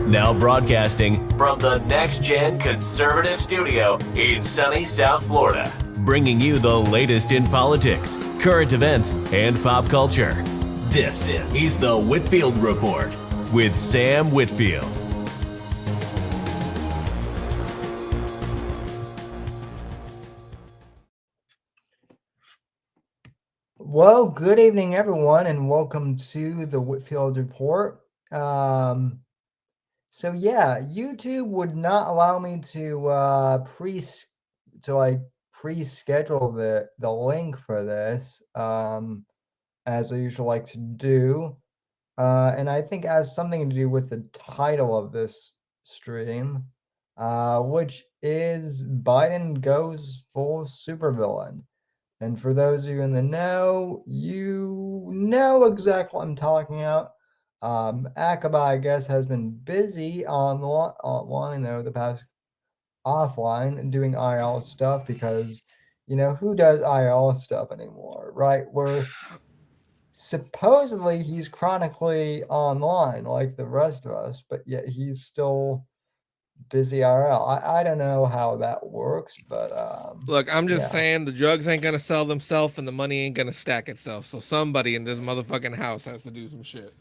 Now broadcasting from the Next Gen Conservative Studio in sunny South Florida, bringing you the latest in politics, current events, and pop culture. This is the Whitfield Report with Sam Whitfield. Well, good evening, everyone, and welcome to the Whitfield Report. So yeah, YouTube would not allow me to pre-schedule the link for this, as I usually like to do, and I think it has something to do with the title of this stream, which is Biden goes full supervillain. And for those of you in the know, you know exactly what I'm talking about. Akaba, I guess, has been busy online, though, the past offline doing IRL stuff because, who does IRL stuff anymore, right? Where supposedly he's chronically online like the rest of us, but yet he's still busy IRL. I don't know how that works, but look, I'm just saying the drugs ain't gonna sell themselves and the money ain't gonna stack itself. So somebody in this motherfucking house has to do some shit.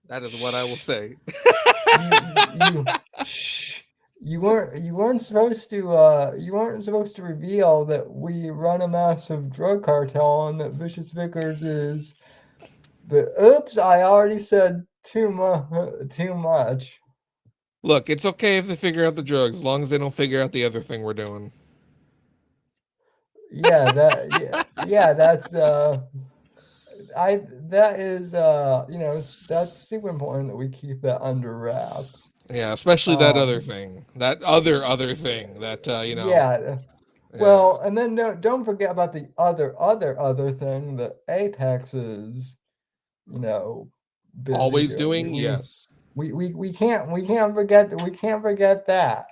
That is what I will say. You weren't supposed to reveal that we run a massive drug cartel and that Vicious Vickers is. But oops, I already said too much. Look, it's okay if they figure out the drugs, as long as they don't figure out the other thing we're doing. Yeah, that's that's super important that we keep that under wraps. Yeah, especially that other thing. That other thing that Yeah. Well, and then don't forget about the other thing that Apex is, busy always doing. Yes. We can't forget that.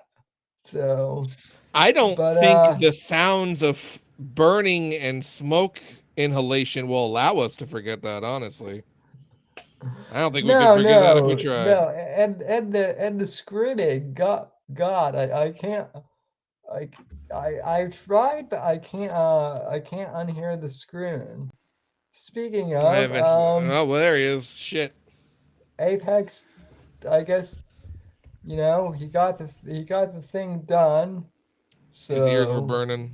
So I don't think the sounds of burning and smoke inhalation will allow us to forget that, honestly. I don't think we could forget that if we tried. No, and the screaming, God, I can't. I tried, but I can't unhear the screaming. Speaking of, well, there he is. Shit. Apex, I guess, he got the thing done. So his ears were burning,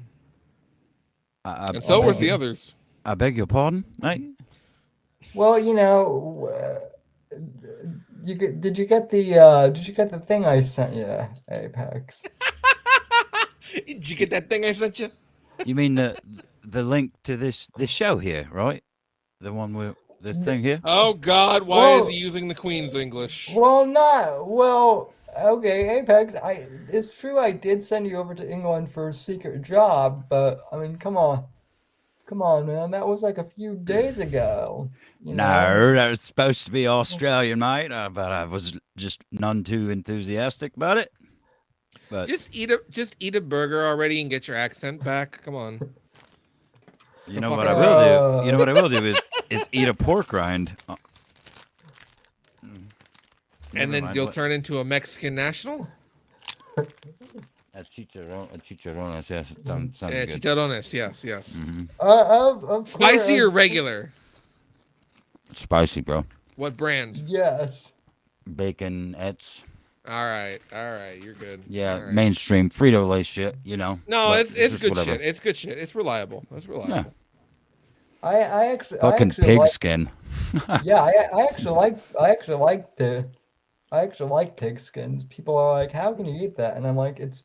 and so were the others. I beg your pardon, mate. Well, did you get the thing I sent you, Apex? Did you get that thing I sent you? You mean the link to this show here, right? The one with this thing here? Oh God, why is he using the Queen's English? Well, okay, Apex, it's true I did send you over to England for a secret job, but I mean, come on, man, that was like a few days ago. No, that was supposed to be Australian, mate, but I was just none too enthusiastic about it. But just eat a burger already and get your accent back. Come on. You know what I will do? You know what I will do is eat a pork rind. And then you'll turn into a Mexican national? Chicharrones, yes. Sounds good. Chicharrones, yes. Of spicy or regular? Spicy, bro. What brand? Yes. Bacon-ettes. All right, you're good. Yeah, right. Mainstream Frito-Lay shit, No, it's good shit. It's good shit. It's reliable. Yeah. I actually pigskin. Yeah, I actually like pigskins. People are like, "How can you eat that?" And I'm like, "It's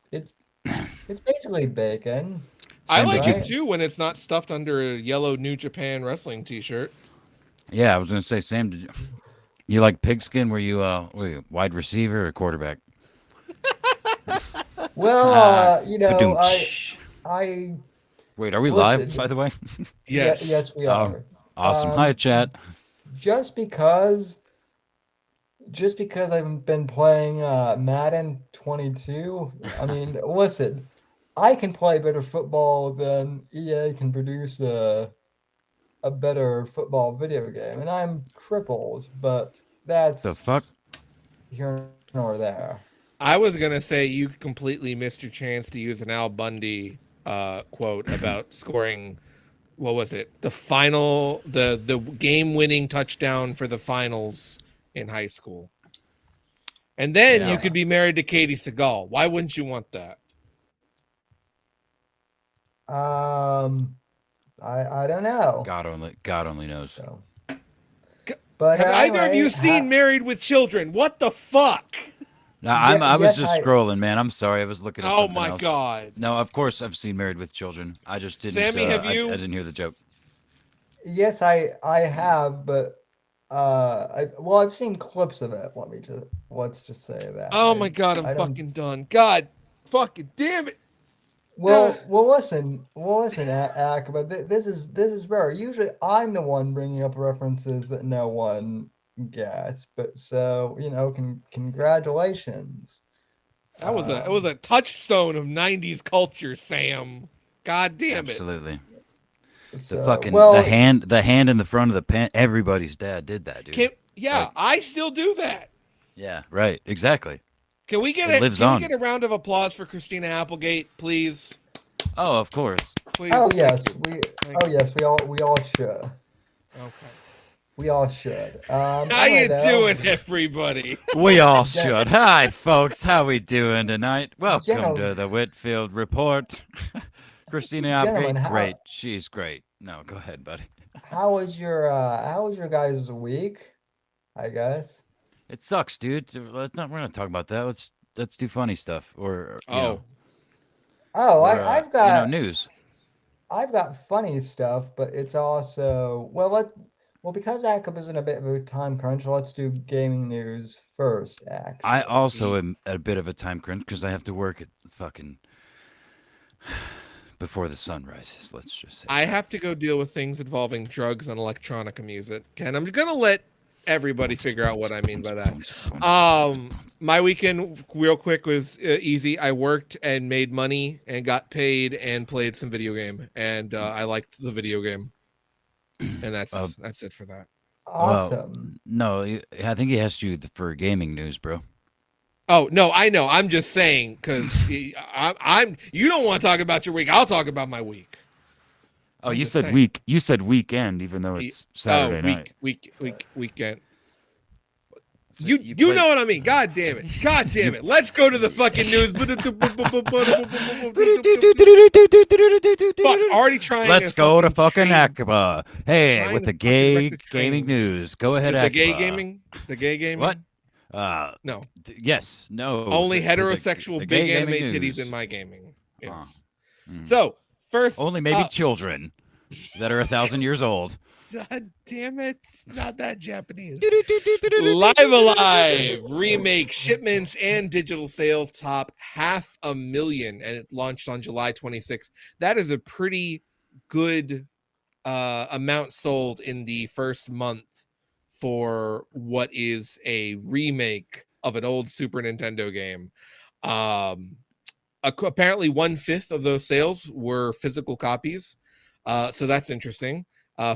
basically bacon." I like it too when it's not stuffed under a yellow New Japan Wrestling T-shirt. Yeah, I was gonna say, Sam, did you like pigskin? Were you wide receiver or quarterback? Well, I wait. Are we live, by the way? Yes. Yes, we are. Awesome. Hi, chat. Just because I've been playing Madden 22. I mean, listen, I can play better football than EA can produce a better football video game, and I'm crippled, but that's the fuck here nor there. I was gonna say you completely missed your chance to use an Al Bundy quote about scoring. What was it? The game-winning touchdown for the finals in high school. And then you could be married to Katie Seagal. Why wouldn't you want that? I don't know. God only knows. So. But have either of you seen Married with Children? What the fuck? No, I was just scrolling, man. I'm sorry. I was looking at something else. Oh my god. No, of course I've seen Married with Children. I just didn't. Sammy, have you? I didn't hear the joke. Yes, I have, but I've seen clips of it. Let's just say that. Oh my god, I'm fucking done. God, fucking damn it. Well, listen, Ak, but this is rare. Usually, I'm the one bringing up references that no one gets. But so congratulations. That was a touchstone of '90s culture, Sam. God damn it! Absolutely. So, The fucking the hand in the front of the pen. Everybody's dad did that, dude. I still do that. Yeah, right. Exactly. Can we get a round of applause for Christina Applegate, please? Oh, of course. Please. Oh yes, we all should. Okay. We all should. How you doing, everybody? We all should. Hi, folks. How we doing tonight? Welcome to the Whitfield Report. Christina Applegate, great. She's great. No, go ahead, buddy. How was your guys' week? I guess. It sucks, dude. We're not talk about that. Let's do funny stuff I've got news. I've got funny stuff, but it's also because Jacob is in a bit of a time crunch. Let's do gaming news first. Actually, I also am at a bit of a time crunch because I have to work at fucking before the sun rises. Let's just say I have to go deal with things involving drugs and electronica music, and I'm gonna let everybody figure out what I mean by that. My weekend, real quick, was easy. I worked and made money and got paid and played some video game, and I liked the video game, and that's it for that. Awesome. No, I think he asked you for gaming news, bro. Oh no, I know. I'm just saying because I'm. You don't want to talk about your week. I'll talk about my week. Oh, you said week. You said weekend, even though it's Saturday night. Weekend. So you know what I mean. God damn it. God damn it. Let's go to the fucking news. Fuck, already trying. Let's go to fucking Akaba. Hey, with the gay gaming news. Go ahead, Akaba. The gay gaming. What? No. Yes. No. Only heterosexual big anime titties in my gaming. Yes. So first, only maybe children that are 1,000 years old. God damn it! It's not that Japanese. Live Alive remake shipments and digital sales top 500,000, and it launched on July 26th. That is a pretty good amount sold in the first month for what is a remake of an old Super Nintendo game. Apparently 1/5 of those sales were physical copies, so that's interesting.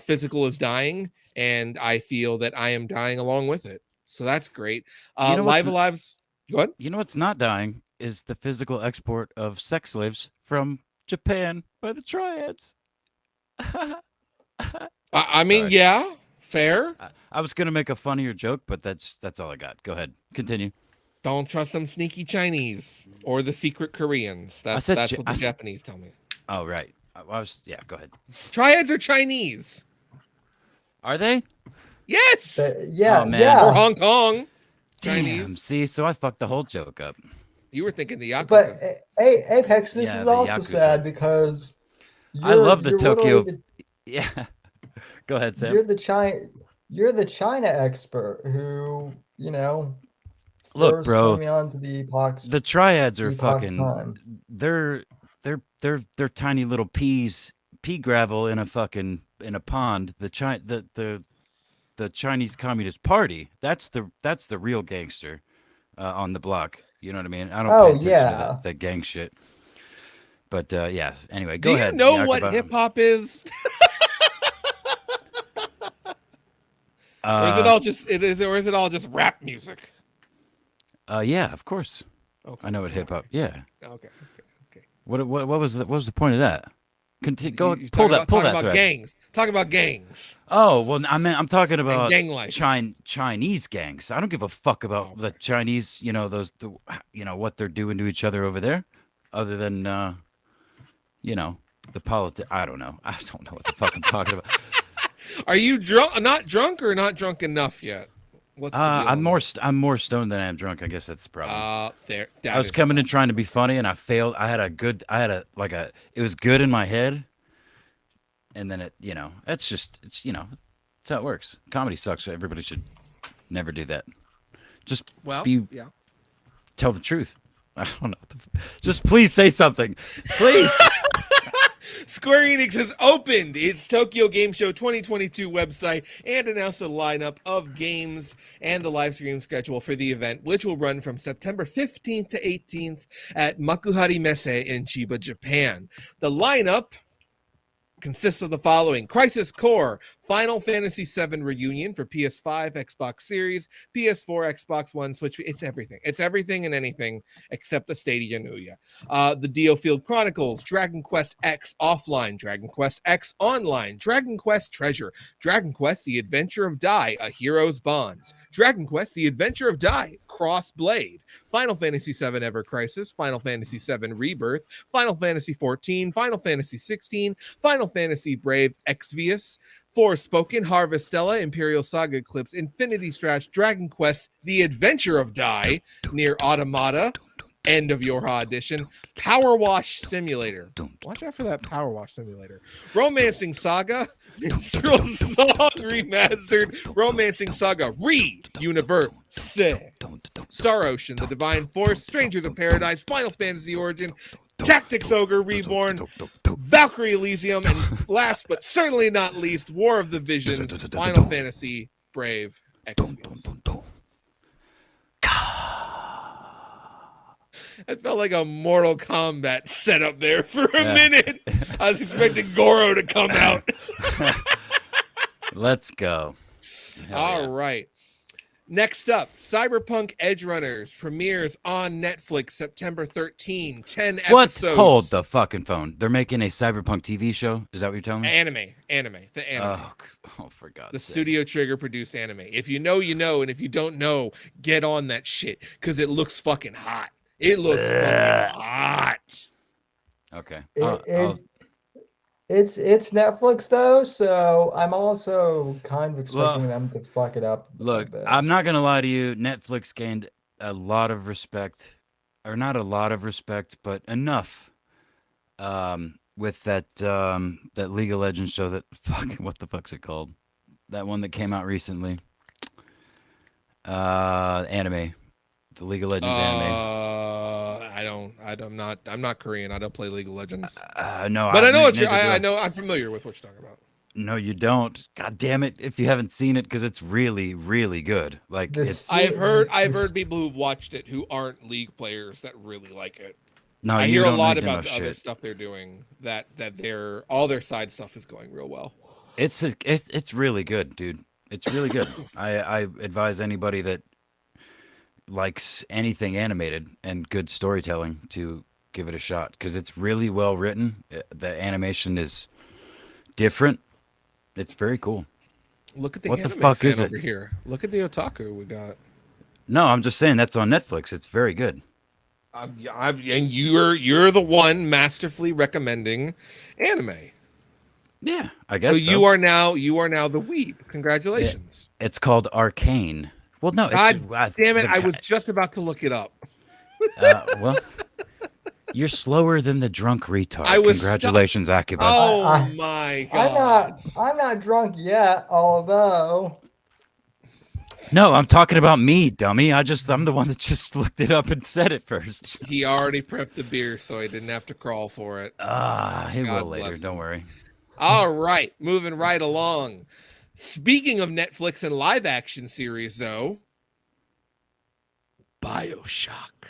Physical is dying, and I feel that I am dying along with it. So that's great. Live Alive's go ahead. You know what's not dying is the physical export of sex slaves from Japan by the Triads. I mean, yeah, fair. I was gonna make a funnier joke, but that's all I got. Go ahead, continue. Don't trust them sneaky Chinese or the secret Koreans. That's what the Japanese tell me. Oh, right. Go ahead. Triads are Chinese. Are they? Yes. Yeah. Oh, man. Or Hong Kong. Chinese. Damn, see, so I fucked the whole joke up. You were thinking the Yakuza. But Apex, this is also sad because I love the Tokyo. Yeah. Go ahead, Sam. You're the China expert who, look, bro. Me on to the epoch. The Triads are fucking time. They're tiny little pea gravel in a pond. The Chinese Communist Party. That's the real gangster on the block. You know what I mean? I don't pay attention to that gang shit. But yeah. Anyway, go ahead. Do you know what hip hop is? Or is it all just rap music? Yeah, of course. Okay. I know what hip hop. Yeah. Okay. What was the point of that? Go You're pull talking that about thread. gangs. Talking about gangs Oh well, I'm talking and about gang life. Chinese gangs. I don't give a fuck about the Chinese. What they're doing to each other over there, other than the politics. I don't know. I don't know what the fuck I'm talking about. Are you drunk? Not drunk or not drunk enough yet? What's the deal? I'm more stoned than I am drunk. I guess that's the problem. I was coming in trying to be funny, and I failed. It was good in my head, and then it's how it works. Comedy sucks. So everybody should never do that. Just tell the truth. I don't know. Just please say something, please. Square Enix has opened its Tokyo Game Show 2022 website and announced a lineup of games and the live stream schedule for the event, which will run from September 15th to 18th at Makuhari Messe in Chiba, Japan. The lineup consists of the following: Crisis Core, Final Fantasy VII Reunion for PS5, Xbox Series, PS4, Xbox One, Switch. It's everything. It's everything and anything except the Stadia Nuya. The Dio Field Chronicles, Dragon Quest X Offline, Dragon Quest X Online, Dragon Quest Treasure, Dragon Quest The Adventure of Dai, A Hero's Bonds, Dragon Quest The Adventure of Dai, Cross Blade, Final Fantasy VII Ever Crisis, Final Fantasy VII Rebirth, Final Fantasy XIV, Final Fantasy XVI, Final Fantasy Brave Exvius, Forspoken, Harvestella, Imperial Saga Eclipse, Infinity Strash, Dragon Quest, The Adventure of Dai, Near Automata, End of Yorha Edition, Power Wash Simulator. Watch out for that Power Wash Simulator. Romancing Saga, Minstrel Song Remastered, Romancing Saga Re-Universe, Star Ocean, The Divine Force, Strangers of Paradise, Final Fantasy Origin, Tactics Ogre Reborn, Valkyrie Elysium, and last but certainly not least, War of the Visions, Final Fantasy Brave Exvius. It felt like a Mortal Kombat setup there for a minute. I was expecting Goro to come out. Let's go. All right. Next up, Cyberpunk Edgerunners premieres on Netflix September 13. 10 episodes. Hold the fucking phone. They're making a Cyberpunk TV show? Is that what you're telling me? Anime. The anime. Oh, for God's The sake. Studio Trigger produced anime. If you know, you know. And if you don't know, get on that shit. Because it looks fucking hot. It looks fucking hot. Okay. It's Netflix though, so I'm also kind of expecting them to fuck it up. Look, I'm not gonna lie to you. Netflix gained a lot of respect, or not a lot of respect, but enough. With that League of Legends show, that fucking what the fuck's it called? That one that came out recently. Anime. The League of Legends anime. I'm not Korean. I don't play League of Legends. No, but I know I'm familiar with what you're talking about. No, you don't. God damn it! If you haven't seen it, because it's really, really good. Like I've heard people who've watched it who aren't League players that really like it. No, I hear a lot about the other stuff they're doing. That all their side stuff is going real well. It's really good, dude. It's really good. I advise anybody that likes anything animated and good storytelling to give it a shot, because it's really well written. The animation is different. It's very cool. Look at the what anime the fuck fan is it over here. Look at the otaku we got. No, I'm just saying that's on Netflix. It's very good. And you're the one masterfully recommending anime. Yeah, I guess so. You are now the weeb. Congratulations. It's called Arcane. Well, no, God damn it! I was just about to look it up. Well, you're slower than the drunk retard. Congratulations, Akiba. Oh my God! I'm not drunk yet, although. No, I'm talking about me, dummy. I'm the one that just looked it up and said it first. He already prepped the beer, so he didn't have to crawl for it. He will later. Don't worry. All right, moving right along. Speaking of Netflix and live action series, though, BioShock,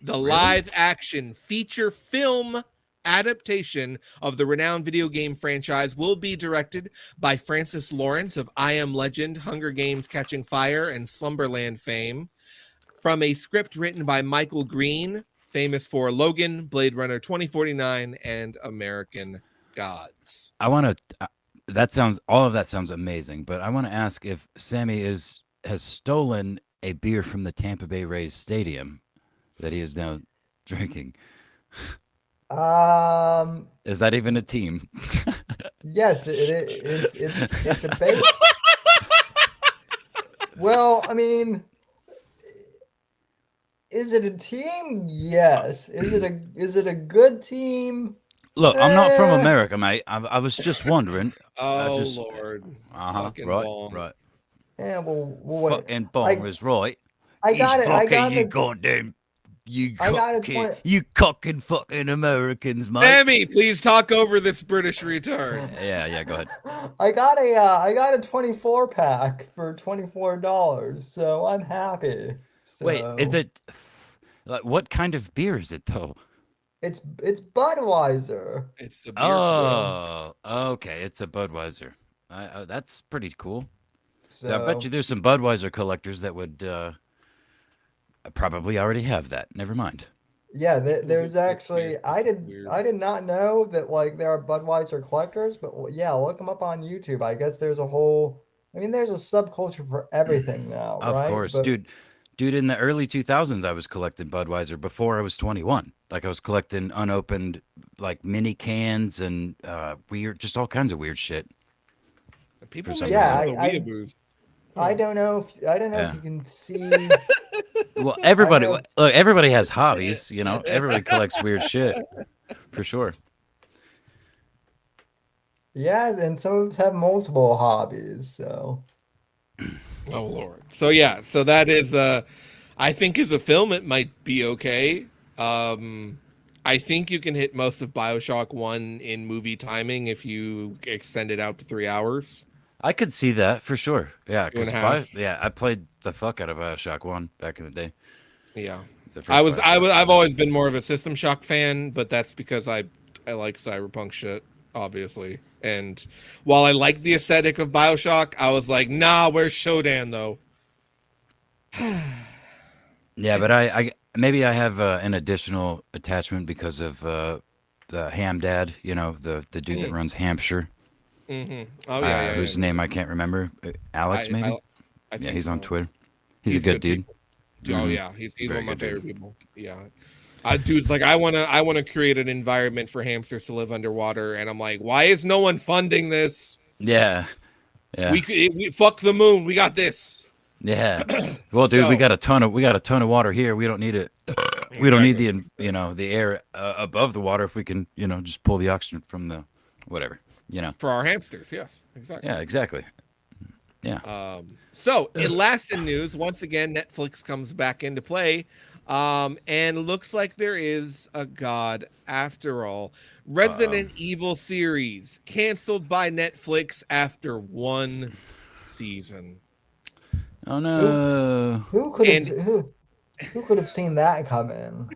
the live action feature film adaptation of the renowned video game franchise, will be directed by Francis Lawrence of I Am Legend, Hunger Games Catching Fire, and Slumberland fame. from a script written by Michael Green, famous for Logan, Blade Runner 2049, and American Gods. I want to. All of that sounds amazing, but I want to ask if Sammy has stolen a beer from the Tampa Bay Rays stadium that he is now drinking. Is that even a team? Yes, it's a base. Well, I mean, is it a team? Yes. Is it a good team? Look, I'm not from America, mate. I was just wondering. Oh, Lord. Fucking right, bong. right. Yeah, well Fucking bong is right. I got it. I got you it. goddamn, you I got it. cock, you cocking fucking Americans, mate. Sammy, please talk over this British retard. Yeah, go ahead. I got a 24 pack for $24, so I'm happy. Wait, is So, it like what kind of beer is it though? it's Budweiser. It's the beer. Oh, okay, it's a Budweiser. That's pretty cool. I bet So you there's some Budweiser collectors that would probably already have that. Never mind. yeah, there's That's actually weird. I Weird. did not know that like there are Budweiser collectors, but yeah, look them up on YouTube. I guess there's a whole. I mean, there's a subculture for everything now, Of right? course, But dude. Dude, in the early 2000s, I was collecting Budweiser before I was 21. Like I was collecting unopened, like mini cans and weird, just all kinds of weird shit. People For some make Yeah, fun of I- weeaboos. I don't know if Yeah. you can see. Well, everybody, know. look, everybody has hobbies. You know, everybody collects weird shit, for sure. Yeah, and some of us have multiple hobbies, so Oh Lord. So yeah, so that is I think as a film it might be okay. I think you can hit most of BioShock 1 in movie timing if you extend it out to 3 hours. I could see that for sure. Yeah, 2.5. because I played the fuck out of BioShock 1 back in the day. Yeah. The first I've BioShock. always been more of a System Shock fan, but that's because I like cyberpunk shit, obviously. And while I like the aesthetic of BioShock, I was like, nah, where's Shodan though? Yeah, but I maybe I have an additional attachment because of the Ham Dad, you know, the dude that runs Hampshire, Mm-hmm. Oh yeah, whose name I can't remember. Alex, maybe. I think Yeah, he's on so. Twitter. He's a good dude. Oh Mhm. yeah, he's Very one of my good dude. favorite people. Yeah, dude's like I wanna create an environment for hamsters to live underwater, and I'm like, why is no one funding this? Yeah, yeah, We fuck the moon. We got this. yeah. Well, dude, we So- got a ton of water here. We don't need it. We don't need the air above the water if we can just pull the oxygen from the whatever. For our hamsters. Yes, exactly. Yeah, exactly. So in last in news, once again, Netflix comes back into play. And looks like there is a god after all. Resident Evil series canceled by Netflix after 1 season. Oh no. who could have seen that coming?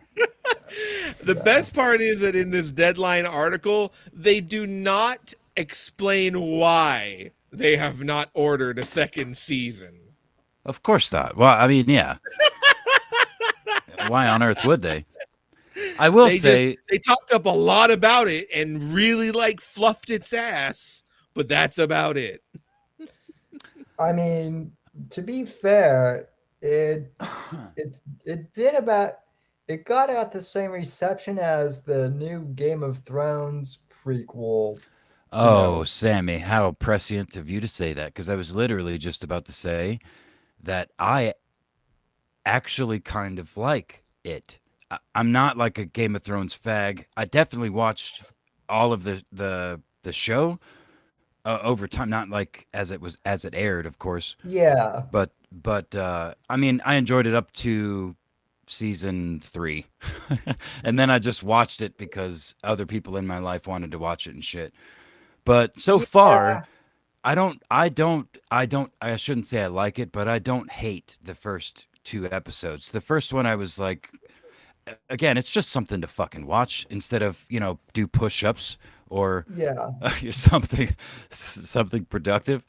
The best part is that in this Deadline article, they do not explain why they have not ordered a second season. Of course not. Well, I mean, yeah. Why on earth would they? I will say they talked up a lot about it and really fluffed its ass, but that's about it. I mean, to be fair, it got out the same reception as the new Game of Thrones prequel. Oh, Sammy, how prescient of you to say that, because I was literally just about to say that I actually kind of like it. I'm not like a Game of Thrones fag. I definitely watched all of the show over time, not like as it aired, of course. Yeah. But I mean, I enjoyed it up to season 3, and then I just watched it because other people in my life wanted to watch it and shit. But so far, I shouldn't say I like it, but I don't hate the first 2 episodes. The first one I was like, again, it's just something to fucking watch instead of, do push-ups or Yeah. something productive.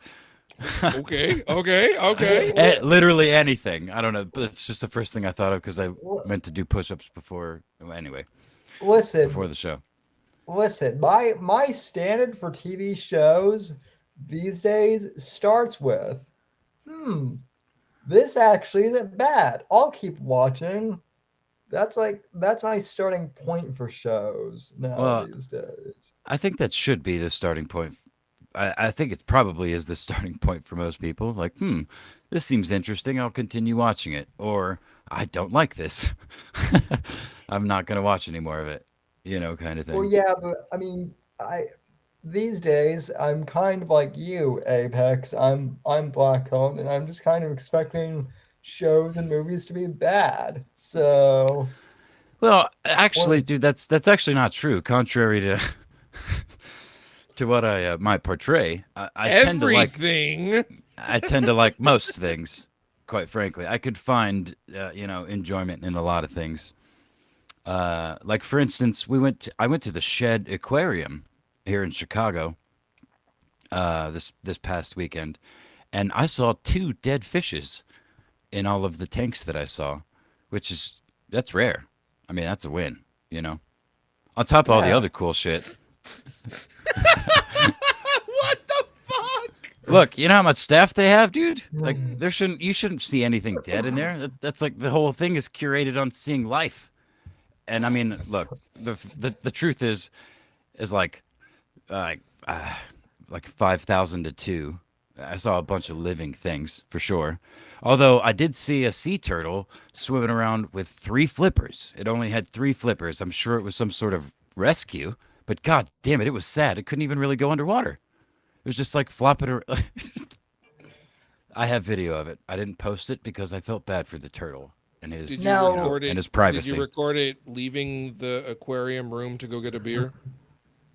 Okay. Literally anything. I don't know, but it's just the first thing I thought of because I meant to do push-ups before. Anyway, before the show. Listen, my standard for TV shows these days starts with, this actually isn't bad. I'll keep watching. That's my starting point for shows now Well, these days. I think that should be the starting point. I think it probably is the starting point for most people. Like, this seems interesting. I'll continue watching it. Or, I don't like this. I'm not going to watch any more of it. Kind of thing. Well, yeah, but I mean, these days I'm kind of like you, Apex. I'm black hole, and I'm just kind of expecting shows and movies to be bad. So, Well, actually, dude, that's actually not true. Contrary to to what I might portray, I tend to like everything. I tend to like most things. Quite frankly, I could find enjoyment in a lot of things. Like for instance, I went to the Shed Aquarium here in Chicago this past weekend, and I saw 2 dead fishes in all of the tanks that I saw, that's rare. I mean, that's a win, On top of all the other cool shit. What the fuck? Look, you know how much staff they have, dude? Like you shouldn't see anything dead in there. That's like the whole thing is curated on seeing life. And I mean, look, the truth is like 5,000 to 2. I saw a bunch of living things for sure. Although I did see a sea turtle swimming around with 3 flippers. It only had 3 flippers. I'm sure it was some sort of rescue, but god damn it, it was sad. It couldn't even really go underwater. It was just like flopping around. I have video of it. I didn't post it because I felt bad for the turtle and his and his privacy. Did you record it leaving the aquarium room to go get a beer?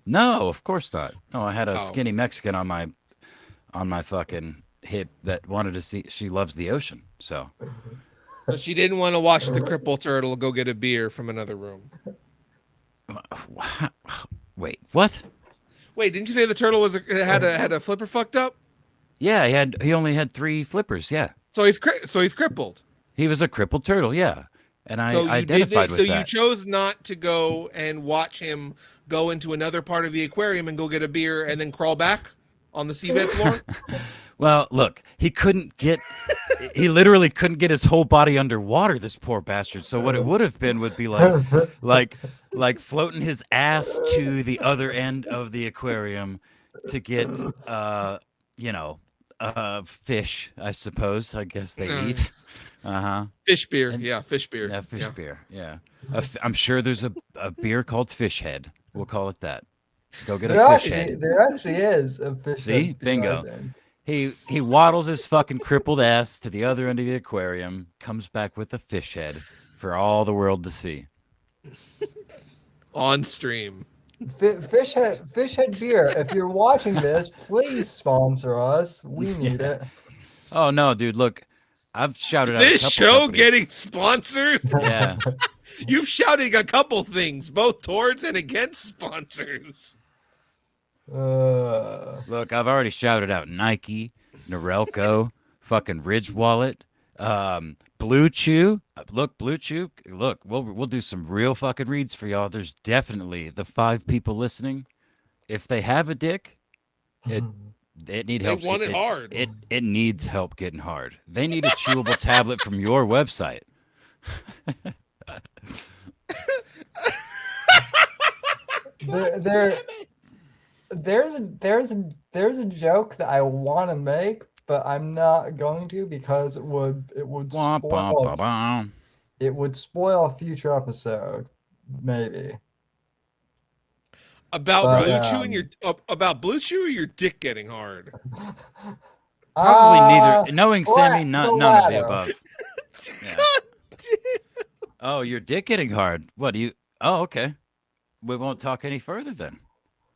No, of course not. No, I had a skinny Mexican on my fucking hip that wanted to see. She loves the ocean, so she didn't want to watch the crippled turtle go get a beer from another room. Wait, what? Wait, didn't you say the turtle had a flipper fucked up? Yeah, he only had 3 flippers. Yeah. So he's crippled. He was a crippled turtle. Yeah, and I identified with that. So you chose not to go and watch him go into another part of the aquarium and go get a beer and then crawl back on the seabed floor? Well, look, he literally couldn't get his whole body underwater, this poor bastard. So what it would have been would be like floating his ass to the other end of the aquarium to get, fish, I suppose. I guess they eat. Fish beer. Fish beer. Yeah, fish beer. Yeah. I'm sure there's a beer called Fish Head. We'll call it that. Go get a fish head. There actually is a fish See? head. Bingo. He waddles his fucking crippled ass to the other end of the aquarium, comes back with a fish head for all the world to see. On stream. Fish head beer. If you're watching this, please sponsor us. We need it. Oh no, dude! Look, I've shouted out this a couple show companies. Getting sponsored. Yeah. You've shouted a couple things, both towards and against sponsors. Look, I've already shouted out Nike, Norelco, fucking Ridge Wallet, Blue Chew. Look, Blue Chew. Look, we'll do some real fucking reads for y'all. There's definitely the 5 people listening. If they have a dick, it needs help. They want it hard. It needs help getting hard. They need a chewable tablet from your website. There's a joke that I want to make, but I'm not going to because it would spoil a future episode, maybe. About Blue Chew or your dick getting hard? Probably neither. Knowing Sammy, none of the above. Yeah. Oh, your dick getting hard. What do you? Oh, okay. We won't talk any further then.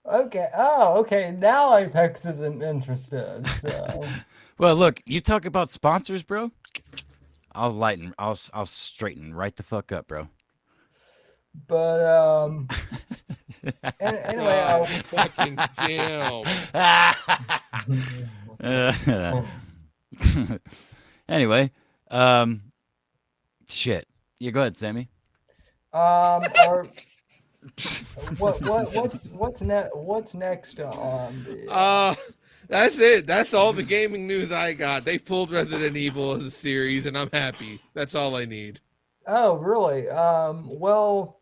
Okay. Oh, okay. Now Apex isn't interested. So. Well, look, you talk about sponsors, bro. I'll straighten right the fuck up, bro. But anyway, fucking damn. Anyway, shit. You go ahead, Sammy. Are what's next on the? That's it. That's all the gaming news I got. They pulled Resident Evil as a series, and I'm happy. That's all I need. Oh, really? Well,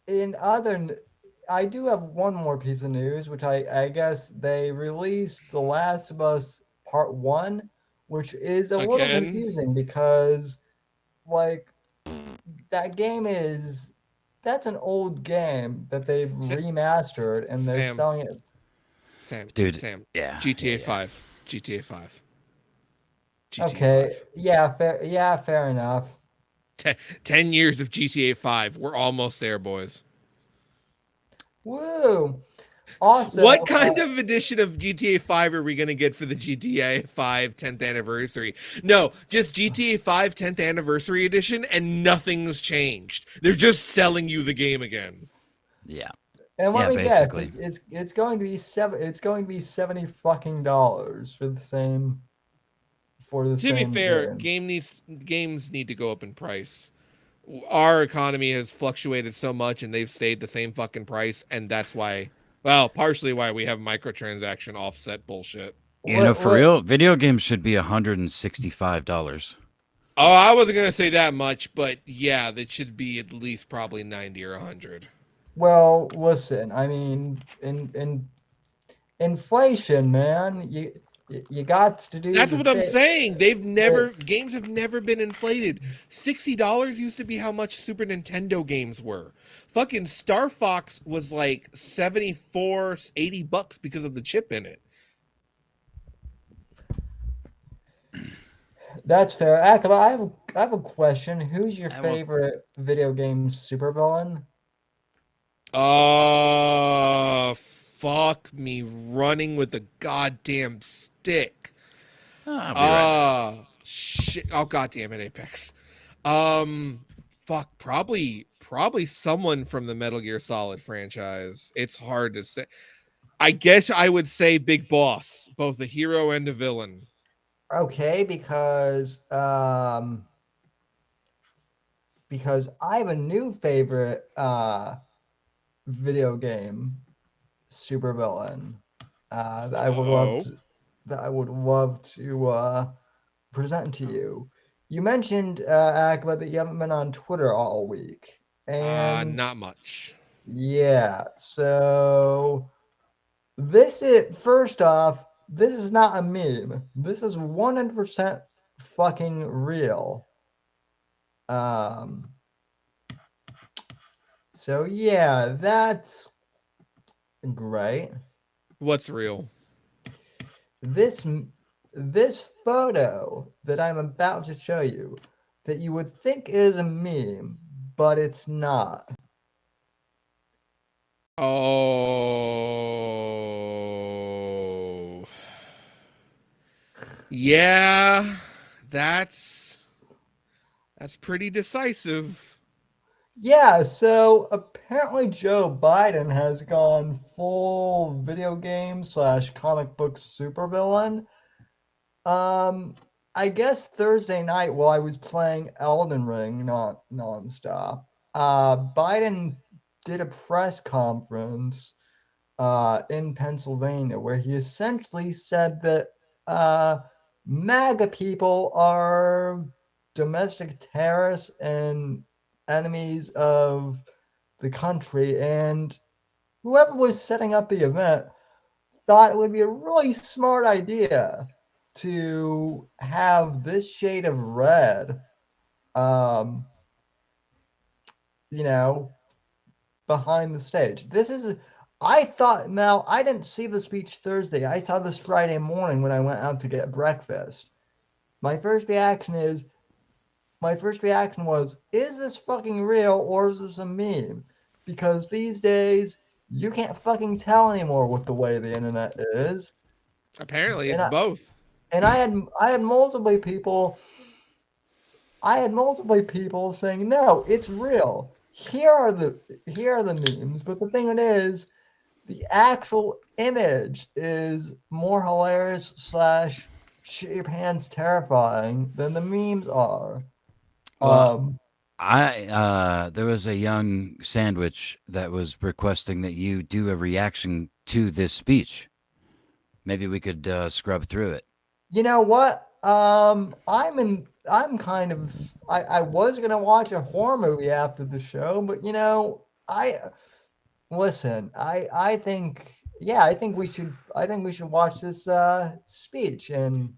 I do have one more piece of news, which I guess they released The Last of Us Part 1, which is a little Again? confusing because, like, that's an old game that they've remastered and they're Sam. selling it. Dude, Sam. yeah, GTA yeah. 5. GTA 5. GTA Okay, 5. yeah, fair enough. 10 years of GTA 5. We're almost there, boys. Woo! Also, What kind of edition of GTA 5 are we going to get for the GTA 5 10th anniversary? No, just GTA 5 10th anniversary edition, and nothing's changed. They're just selling you the game again. Yeah. and let Yeah, me guess, basically. it's going to be $70 fucking dollars for the same To be fair, game. games need to go up in price. Our economy has fluctuated so much, and they've stayed the same fucking price, and that's why, well, partially why we have microtransaction offset bullshit. You know, for What- real, video games should be $165. Oh, I wasn't gonna say that much, but yeah, that should be at least probably 90 or 100. Well, listen, I mean, in inflation, man, you got to do That's the what I'm thing. saying. Games have never been inflated. $60 used to be how much Super Nintendo games were. Fucking Star Fox was like 74, 80 bucks because of the chip in it. That's fair. Akaba, I have a question. Who's your I will- favorite video game supervillain? Fuck me running with a goddamn stick. I'll be right back. Shit. Oh, goddamn it, Apex. Fuck. Probably someone from the Metal Gear Solid franchise. It's hard to say. I guess I would say Big Boss, both a hero and a villain. Okay, because I have a new favorite video game supervillain that I would love to present to you. You mentioned Akaba that you haven't been on Twitter all week, and Not much. yeah, so this is first off, this is not a meme. This is 100% fucking real. So yeah, that's great. What's real? This photo that I'm about to show you that you would think is a meme, but it's not. Oh. Yeah, that's pretty decisive. Yeah, so apparently Joe Biden has gone full video game / comic book supervillain. I guess Thursday night while I was playing Elden Ring nonstop, Biden did a press conference in Pennsylvania where he essentially said that MAGA people are domestic terrorists and enemies of the country, and whoever was setting up the event thought it would be a really smart idea to have this shade of red, behind the stage. I thought, now I didn't see the speech Thursday. I saw this Friday morning when I went out to get breakfast. My first reaction was, is this fucking real or is this a meme? Because these days, you can't fucking tell anymore with the way the internet is. Apparently, it's both. And I had multiple people saying, no, it's real. Here are the memes. But the thing is, the actual image is more hilarious / shit your pants terrifying than the memes are. Well, there was a young sandwich that was requesting that you do a reaction to this speech. Maybe we could scrub through it. You know what? I'm kind of I was gonna watch a horror movie after the show, but I listen, I think I think we should watch this speech and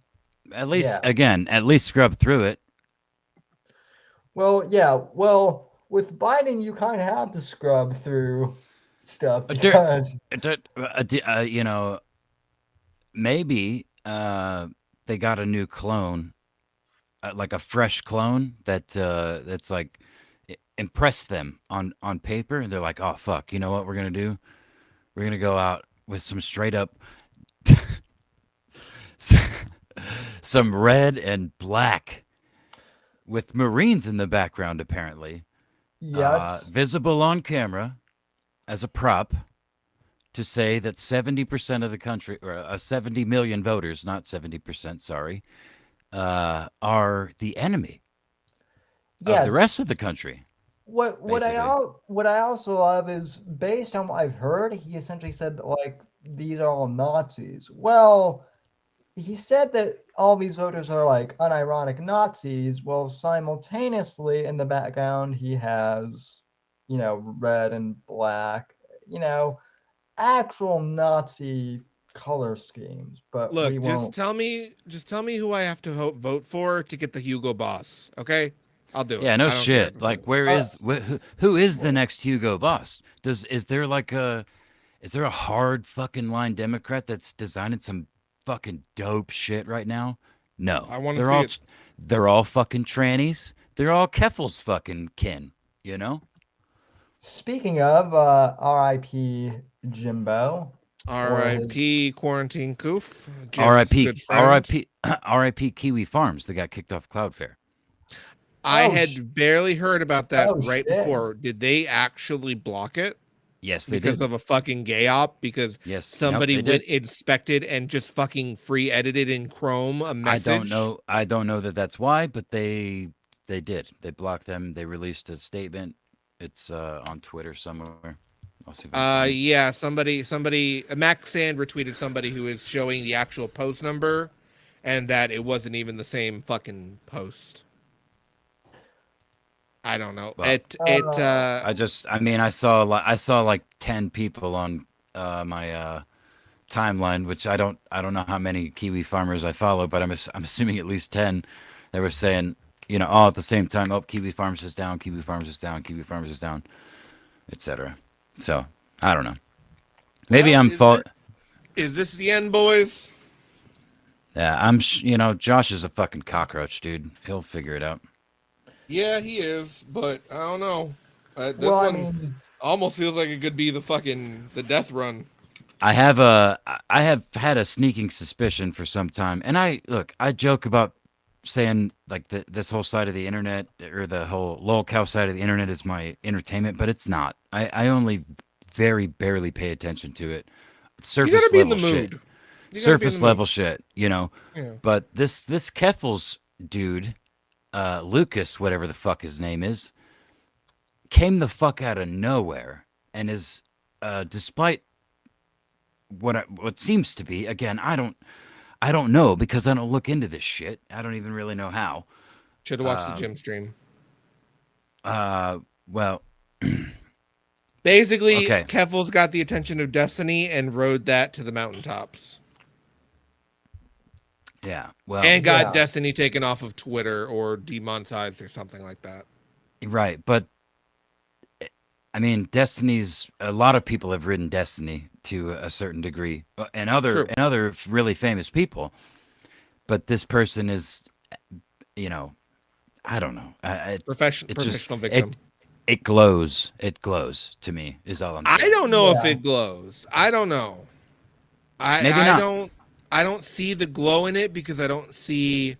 At least, yeah. again, at least scrub through it. Well, yeah, well, with Biden you kind of have to scrub through stuff because You know, maybe they got a new clone, like a fresh clone that's like impressed them on paper, and they're like, oh fuck, you know what we're gonna do? We're gonna go out with some straight up, some red and black with Marines in the background, apparently, yes. visible on camera as a prop to say that 70% of the country, or 70 million voters, not 70%, sorry, are the enemy of the Yeah, rest of the country. Basically. What I also love is based on what I've heard, he essentially said that like these are all Nazis. Well, he said that all these voters are like unironic Nazis. Well, simultaneously in the background he has, red and black, you know, actual Nazi color schemes, but we Look, won't. just tell me who I have to vote for to get the Hugo Boss. Okay, I'll do it. Yeah, no I don't care. shit. Like, where Uh, is who is the next Hugo Boss? Is there like is there a hard fucking line Democrat that's designing some fucking dope shit right now? No, I want to see it. they're all fucking trannies. They're all Keffel's fucking kin. You know. Speaking of R.I.P. Jimbo, or his R.I.P. Quarantine Coof. Jim's R.I.P. good friend. R.I.P. R.I.P. Kiwi Farms. They got kicked off Cloudflare. I Oh, had barely heard about that oh, right shit. before. Did they actually block it? Yes, they Because did. of a fucking gay op? Because Yes, somebody they went did. inspected and just fucking free edited in Chrome a message? I don't know that that's why, but they did. They blocked them. They released a statement. It's on Twitter somewhere. I'll see if I can find it. Yeah, somebody Max Sand retweeted somebody who is showing the actual post number and that it wasn't even the same fucking post. I don't know. Well, I saw like 10 people on my timeline, which I don't know how many Kiwi farmers I follow, but I'm assuming at least 10 that were saying, all at the same time, oh, Kiwi Farms is down, Kiwi Farms is down, Kiwi Farms is down, etc. So, I don't know. Maybe Well, I'm fault. Is this the end, boys? Yeah, Josh is a fucking cockroach, dude. He'll figure it out. Yeah, he is, but I don't know. This well, I one mean, almost feels like it could be the death run. I have had a sneaking suspicion for some time, and I joke about saying like this whole side of the internet, or the whole lolcow side of the internet, is my entertainment, but it's not. I only very barely pay attention to it. Surface You gotta be in level the shit. mood. Surface level shit, Yeah. But this Keffels dude, Lucas, whatever the fuck his name is, came the fuck out of nowhere and is, despite what seems to be, again, I don't know because I don't look into this shit. I don't even really know how. Should have watched the gym stream. Well, basically, okay. Keffel's got the attention of Destiny and rode that to the mountaintops. Yeah, well, and got yeah. Destiny taken off of Twitter or demonetized or something like that. Right, but I mean, Destiny's, a lot of people have ridden Destiny to a certain degree, and other really famous people. But this person is, I don't know. Professional victim. It glows. It glows to me. Is all I'm saying. I don't know if Yeah. it glows. I don't know. Maybe not. I don't see the glow in it because I don't see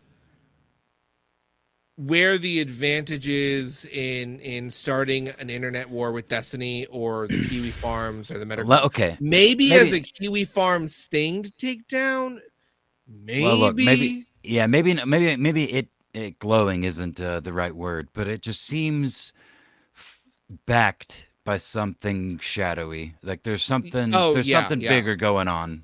where the advantage is in starting an internet war with Destiny or the Kiwi Farms or the Meta. Okay. Maybe as a Kiwi Farms thing to take down. Maybe. Well, look, maybe it glowing isn't the right word, but it just seems backed by something shadowy. Like there's something bigger going on.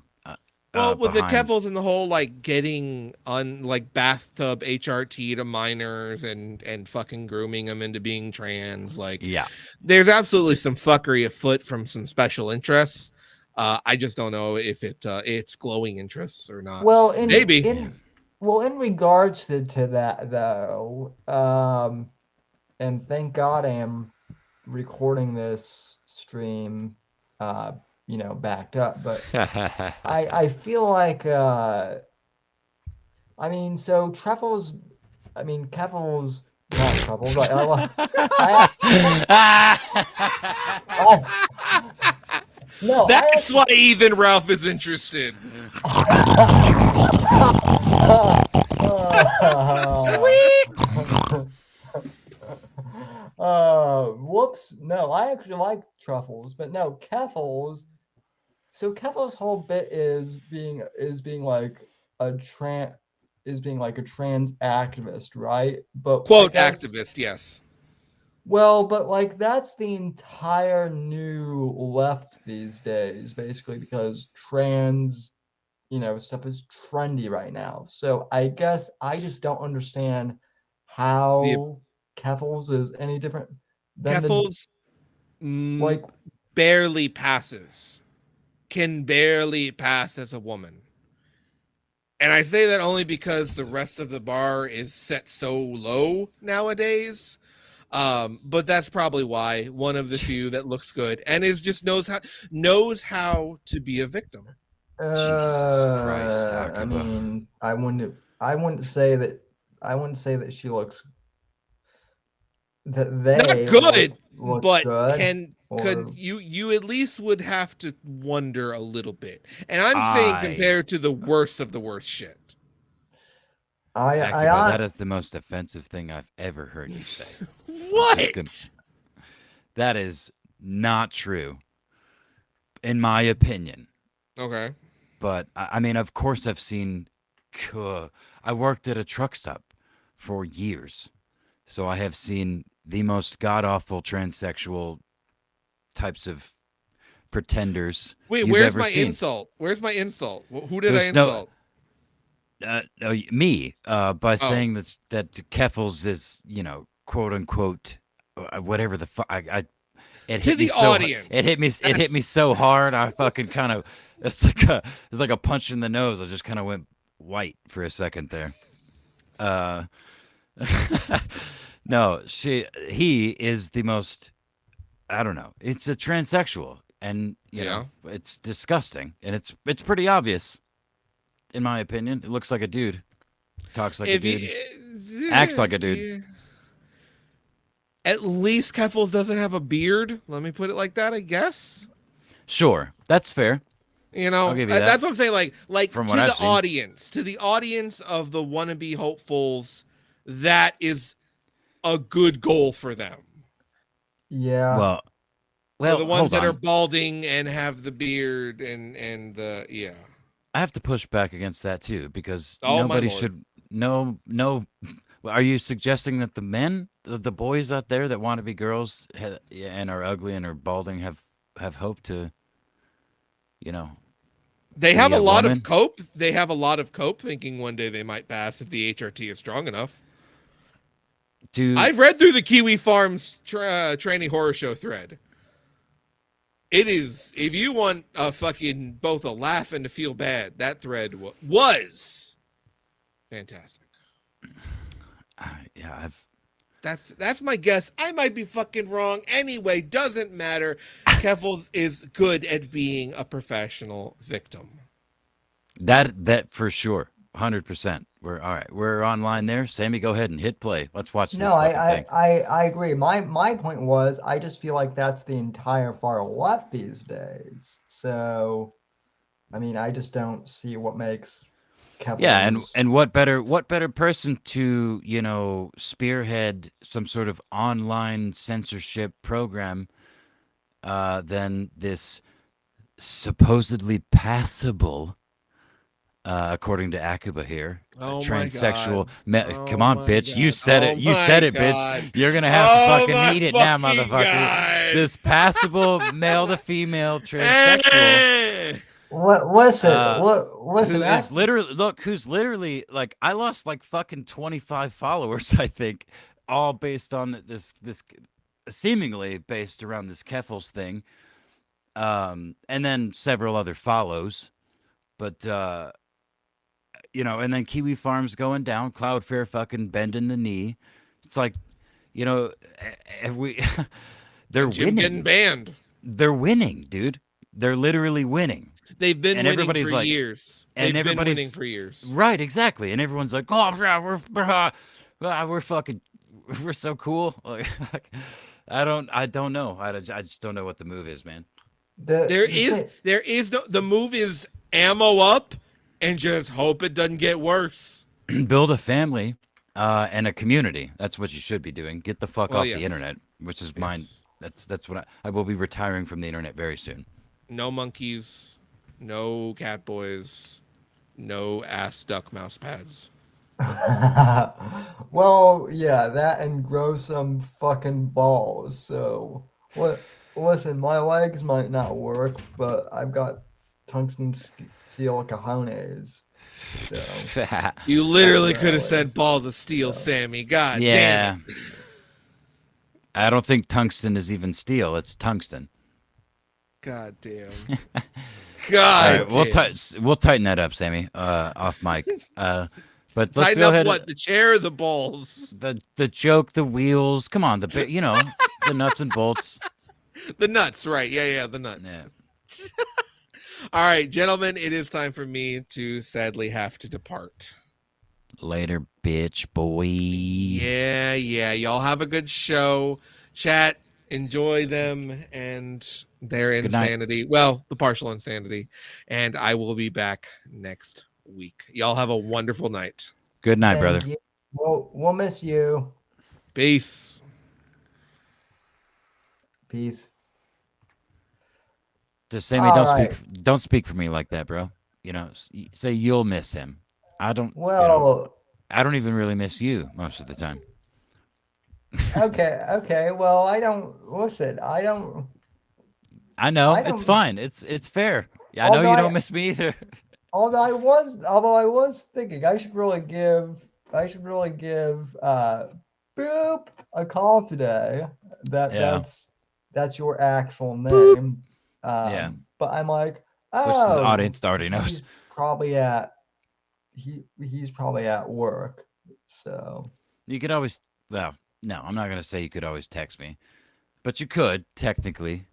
Well, with behind. the Keffels and the whole like getting like bathtub HRT to minors and fucking grooming them into being trans, like there's absolutely some fuckery afoot from some special interests. I just don't know if it's glowing interests or not. Well, maybe. In regards to that though, and thank God I am recording this stream, backed up, but I feel like I mean, so Keffels, not Truffles. No, that's why Ethan Ralph is interested. Whoops. No, I actually like Truffles, but no, Keffels. So Keffels' whole bit is being like a trans activist, right? But quote activist, yes. Well, but like that's the entire new left these days, basically, because trans, stuff is trendy right now. So I guess I just don't understand how Keffels is any different than Keffels barely passes. Can barely pass as a woman. And I say that only because the rest of the bar is set so low nowadays. But that's probably why. One of the few that looks good and knows how to be a victim. Jesus Christ, Hakuba. I mean, I wouldn't say that she looks that they not good, look but good. Could you at least would have to wonder a little bit. And I'm saying compared to the worst of the worst shit. That is the most offensive thing I've ever heard you say. What? That is not true, in my opinion. Okay. But I mean, of course, I've seen. I worked at a truck stop for years, so I have seen the most god awful transsexual types of pretenders. Wait, where's my insult? Where's my insult? Who did I insult? Me, by saying that Keffels is, quote unquote, whatever the fuck. It hit me so, audience. It hit me so hard. I fucking kind of. It's like a punch in the nose. I just kind of went white for a second there. No, he is the most. I don't know. It's a transsexual, and you know it's disgusting, and it's pretty obvious, in my opinion. It looks like a dude, talks like a dude, acts like a dude. At least Keffels doesn't have a beard. Let me put it like that, I guess. Sure, that's fair. I'll give you that. That's what I'm saying. Like from to the audience of the wannabe hopefuls, that is a good goal for them. Yeah. Well, for the ones that are balding and have the beard and the I have to push back against that too, because nobody should no. Are you suggesting that the men, the boys out there that want to be girls and are ugly and are balding have hope to, They have a lot of cope. They have a lot of cope, thinking one day they might pass if the HRT is strong enough. I've read through the Kiwi Farms tranny horror show thread. It is, if you want a fucking both a laugh and to feel bad, that thread was fantastic. Yeah, that's my guess. I might be fucking wrong. Anyway, doesn't matter. Keffels is good at being a professional victim. That for sure, 100%. We're all right. We're online there. Sammy, go ahead and hit play. Let's watch this. No, I agree. My point was, I just feel like that's the entire far left these days. So, I mean, I just don't see what makes Yeah, Kepler's. and what better person to, you know, spearhead some sort of online censorship program than this supposedly passable, according to Akuba here, Oh my transsexual. god. Come Oh on, my bitch! You god. said it. Oh You my said it, bitch. god. You're gonna have to Oh fucking my eat it now, fucking motherfucker. god. This passable male to female transsexual. Eh. What? Listen, Uh, listen. who is literally who's literally like, I lost like fucking 25 followers, I think, all based on this seemingly based around this Keffels thing, and then several other follows, but you know, and then Kiwi Farms going down, Cloudflare fucking bending the knee. It's like, you know, we they're And Jim getting winning. banned. They're winning, dude. They're literally winning. They've been And winning everybody's for like- years. and They've been winning everybody's- for years. Right, exactly. And everyone's like, "Oh, yeah, we're fucking, we're so cool." Like, I don't know. I just don't know what the move is, man. There is no, the move is ammo up and just hope it doesn't get worse. Build a family and a community. That's what you should be doing. Get the fuck Well, off yes. the internet, which is mine. Yes. That's what I will be retiring from the internet very soon. No monkeys, no cat boys, no ass duck mouse pads. Well, yeah, that and grow some fucking balls. So, what? Listen, my legs might not work, but I've got tungsten steel cojones. So, You literally Yeah, could have it said is. balls of steel, So. Sammy. God Yeah. damn it. I don't think tungsten is even steel. It's tungsten. God damn. All God right, damn. we'll tighten that up, Sammy. Off mic. But let's Tighten go up ahead. what? The chair or the balls? The joke, the wheels. Come on, you know, the nuts and bolts. The nuts, right. Yeah, the nuts. Yeah. All right, gentlemen, it is time for me to sadly have to depart. Later, bitch boy. Yeah. Y'all have a good show. Chat, enjoy them and their Good night. insanity. Well, the partial insanity. And I will be back next week. Y'all have a wonderful night. Good night, brother. thank you. We'll miss you. Peace. Peace. Just Sammy, All don't speak for me like that, bro. You know, say you'll miss him. I don't. Well, I don't even really miss you most of the time. okay. Well, I don't listen. I don't. I know I it's don't- fine. It's fair. Yeah, I know Although you I- don't miss me either. Although I was thinking I should really give Boop a call today. Yeah. That's your actual name. Yeah. But I'm like, Which oh, the audience already knows. he's probably at he's probably at work. So You could always. Well, no, I'm not gonna say you could always text me, but you could technically.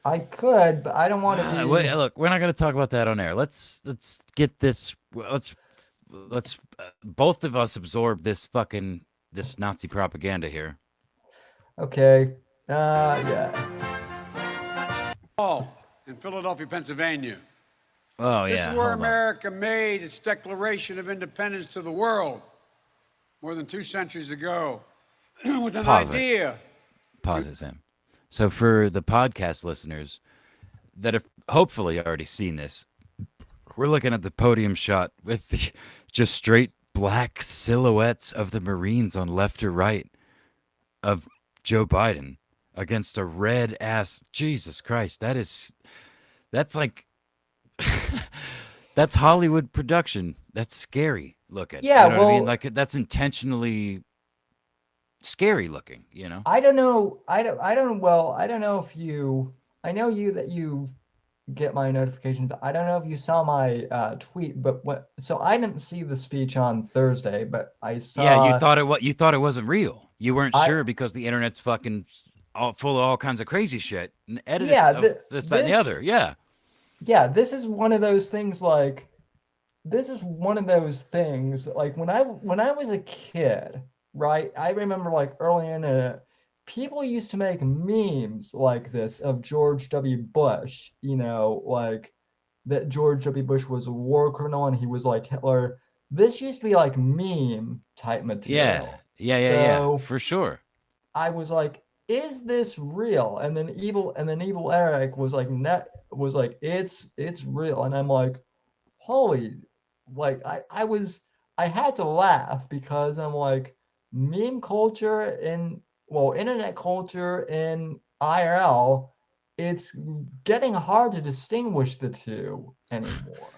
I could, but I don't want to be. Wait, look, we're not gonna talk about that on air. Let's get this. Let's both of us absorb this Nazi propaganda here. Okay. Yeah. In Philadelphia, Pennsylvania. Oh This yeah. is where hold on. America made its Declaration of Independence to the world more than 2 centuries ago with an Pause it. idea. Pause it, Sam. So for the podcast listeners that have hopefully already seen this, we're looking at the podium shot with the just straight black silhouettes of the Marines on left or right of Joe Biden against a red ass. Jesus Christ, that's like that's Hollywood production. That's scary looking. Yeah, you know what I mean? well- Like that's intentionally scary looking, you know? I don't know. I don't. Well, I don't know if you. I know that you get my notifications, but I don't know if you saw my tweet. But what? So I didn't see the speech on Thursday, but I saw. Yeah, you thought it wasn't real. You weren't I- sure because the internet's fucking all full of all kinds of crazy shit and edits Yeah, of this, that, and the other. Yeah. Yeah, this is one of those things. Like, this is one of those things. Like when I was a kid, right? I remember like early in it, people used to make memes like this of George W. Bush. You know, like that George W. Bush was a war criminal and he was like Hitler. this used to be like meme type material. Yeah, So for sure. I was like, is this real? And then evil Eric was like it's real. And I'm like, holy, like I had to laugh because I'm like, meme culture and internet culture in IRL, it's getting hard to distinguish the two anymore.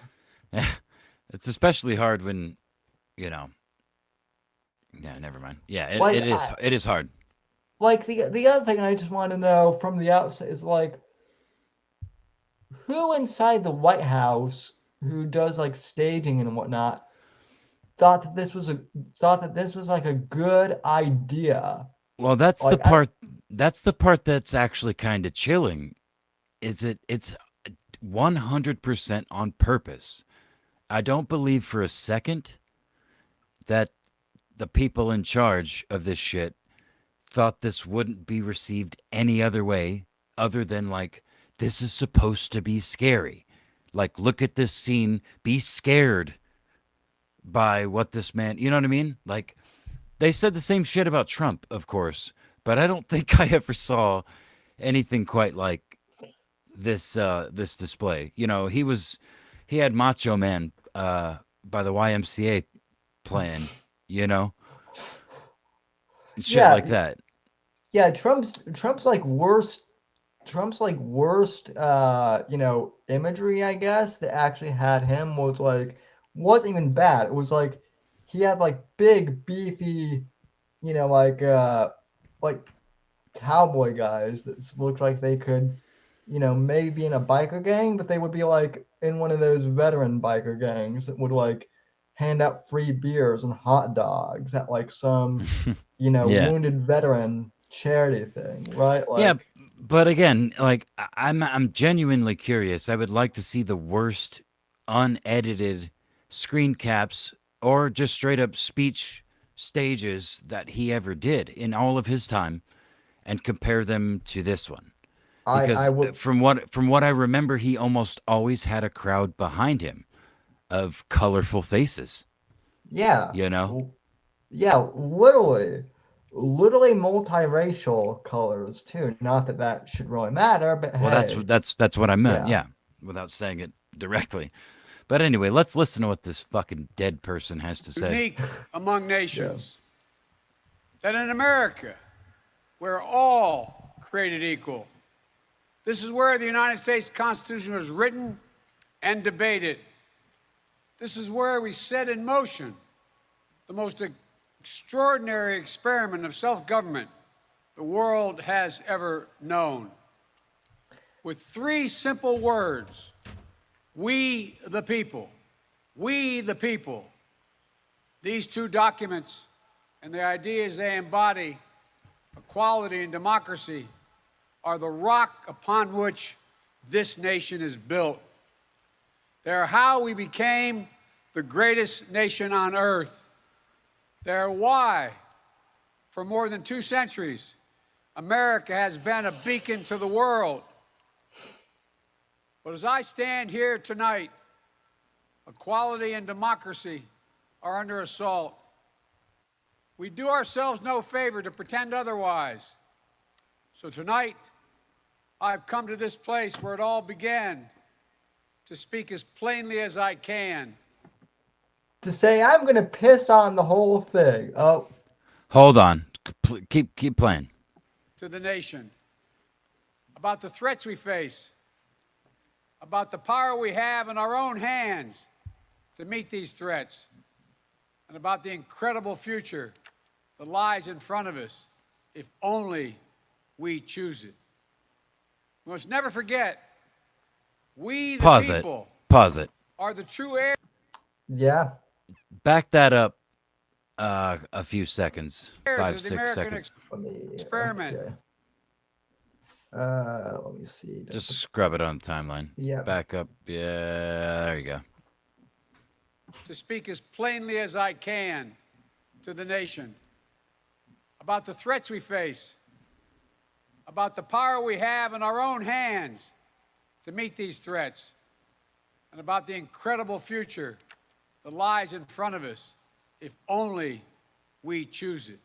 It's especially hard when, you know. Yeah, never mind. Yeah, Like it is hard. like the other thing I just want to know from the outside is like, who inside the White House who does like staging and whatnot thought that this was like a good idea. Well, that's the Like part. That's the part that's actually kind of chilling. It's 100% on purpose. I don't believe for a second that the people in charge of this shit thought this wouldn't be received any other way other than like, this is supposed to be scary. Like, look at this scene, be scared by what this man, you know what I mean? Like, they said the same shit about Trump, of course, but I don't think I ever saw anything quite like this display. You know, he had Macho Man by the YMCA playing, you know, and shit yeah, like that. yeah, Trump's like worst imagery, I guess, that actually had him wasn't even bad. It was like he had like big beefy, you know, like cowboy guys that looked like they could, maybe in a biker gang, but they would be like in one of those veteran biker gangs that would like hand out free beers and hot dogs at like some, Yeah. wounded veteran charity thing, right? Yeah, Like, but again, like I'm genuinely curious. I would like to see the worst unedited screen caps or just straight up speech stages that he ever did in all of his time and compare them to this one. I Because would, from what I remember, he almost always had a crowd behind him of colorful faces, yeah, you know? yeah, literally multiracial colors too. Not that that should really matter, but Well, hey, that's what I meant, yeah. yeah, without saying it directly. But anyway, let's listen to what this fucking dead person has to say. Unique among Yeah. nations. That in America, we're all created equal. This is where the United States Constitution was written and debated. This is where we set in motion the most extraordinary experiment of self-government the world has ever known. With three simple words: we the people. We the people. These two documents and the ideas they embody, equality and democracy, are the rock upon which this nation is built. They're how we became the greatest nation on earth. They're why, for more than 2 centuries, America has been a beacon to the world. But as I stand here tonight, equality and democracy are under assault. We do ourselves no favor to pretend otherwise. So tonight, I've come to this place where it all began to speak as plainly as I can. To say I'm gonna piss on the whole thing. Oh, Hold on. Keep playing. To the nation, about the threats we face, about the power we have in our own hands to meet these threats, and about the incredible future that lies in front of us if only we choose it. We must never forget, we the Pause it. people Pause it. are the true heirs. yeah. Back that up a few seconds. of 5, the 6 American seconds. Let me experiment. Okay. Let me see. Just scrub it on the timeline. Yeah. Back up. Yeah, there you go. To speak as plainly as I can to the nation about the threats we face, about the power we have in our own hands to meet these threats, and about the incredible future that lies in front of us if only we choose it.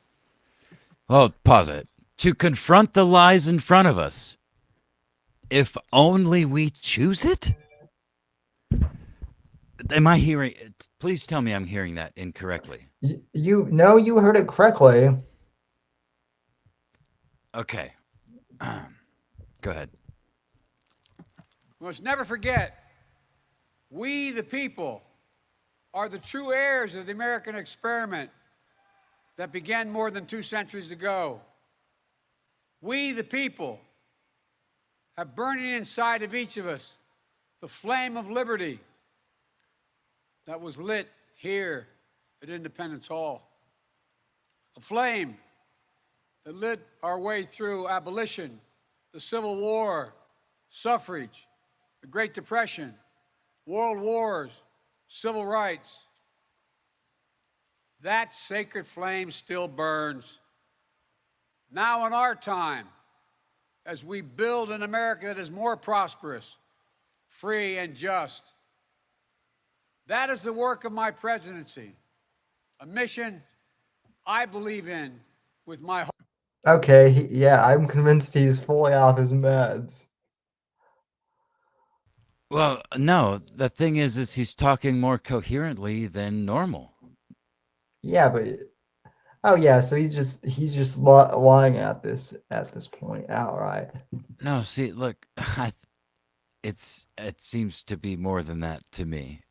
Oh, pause it. To confront the lies in front of us, if only we choose it? Am I hearing? Please tell me I'm hearing that incorrectly. You heard it correctly. Okay. Go ahead. We must never forget, we the people are the true heirs of the American experiment that began more than 2 centuries ago. We the people have burning inside of each of us the flame of liberty that was lit here at Independence Hall. A flame that lit our way through abolition, the Civil War, suffrage, the Great Depression, world wars, civil rights. That sacred flame still burns. Now in our time, as we build an America that is more prosperous, free, and just. That is the work of my presidency, a mission I believe in with my heart. Okay, yeah, I'm convinced he's fully off his meds. Well, no, the thing is he's talking more coherently than normal. Yeah, but oh yeah, so he's just lying at this point outright. No, see, look, it seems to be more than that to me.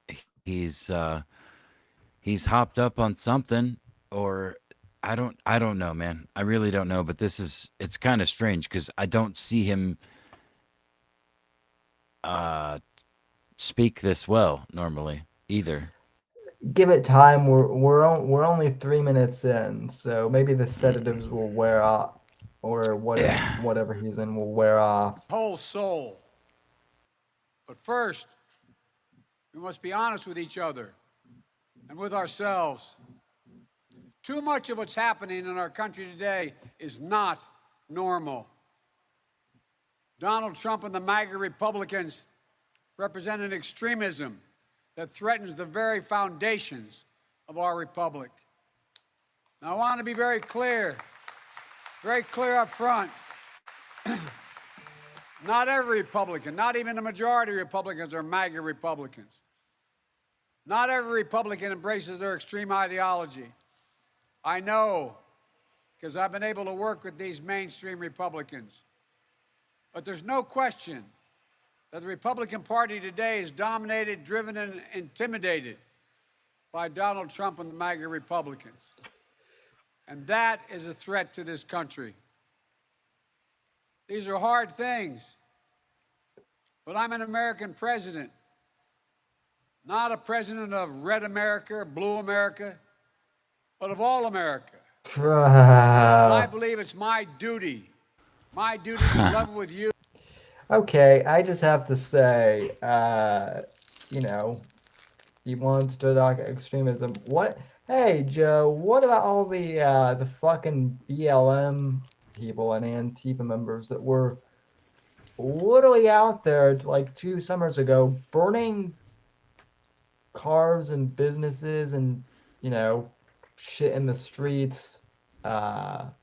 He's hopped up on something, or I don't know, man. I really don't know, but it's kind of strange because I don't see him speak this well normally either. Give it time. We're only 3 minutes in, so maybe the sedatives will wear off, or whatever he's in will wear off. Whole soul. But first, we must be honest with each other and with ourselves. Too much of what's happening in our country today is not normal. Donald Trump and the MAGA Republicans represent an extremism that threatens the very foundations of our republic. Now, I want to be very clear up front. Not every Republican, not even the majority of Republicans are MAGA Republicans. Not every Republican embraces their extreme ideology. I know, because I've been able to work with these mainstream Republicans. But there's no question that the Republican Party today is dominated, driven, and intimidated by Donald Trump and the MAGA Republicans. And that is a threat to this country. These are hard things. But I'm an American president, not a president of red America, or blue America, but of all America. And I believe it's my duty to level with you. Okay, I just have to say, you know, he wants to talk extremism. What? Hey, Joe, what about all the fucking BLM people and Antifa members that were literally out there like 2 summers ago burning cars and businesses and, you know, shit in the streets, while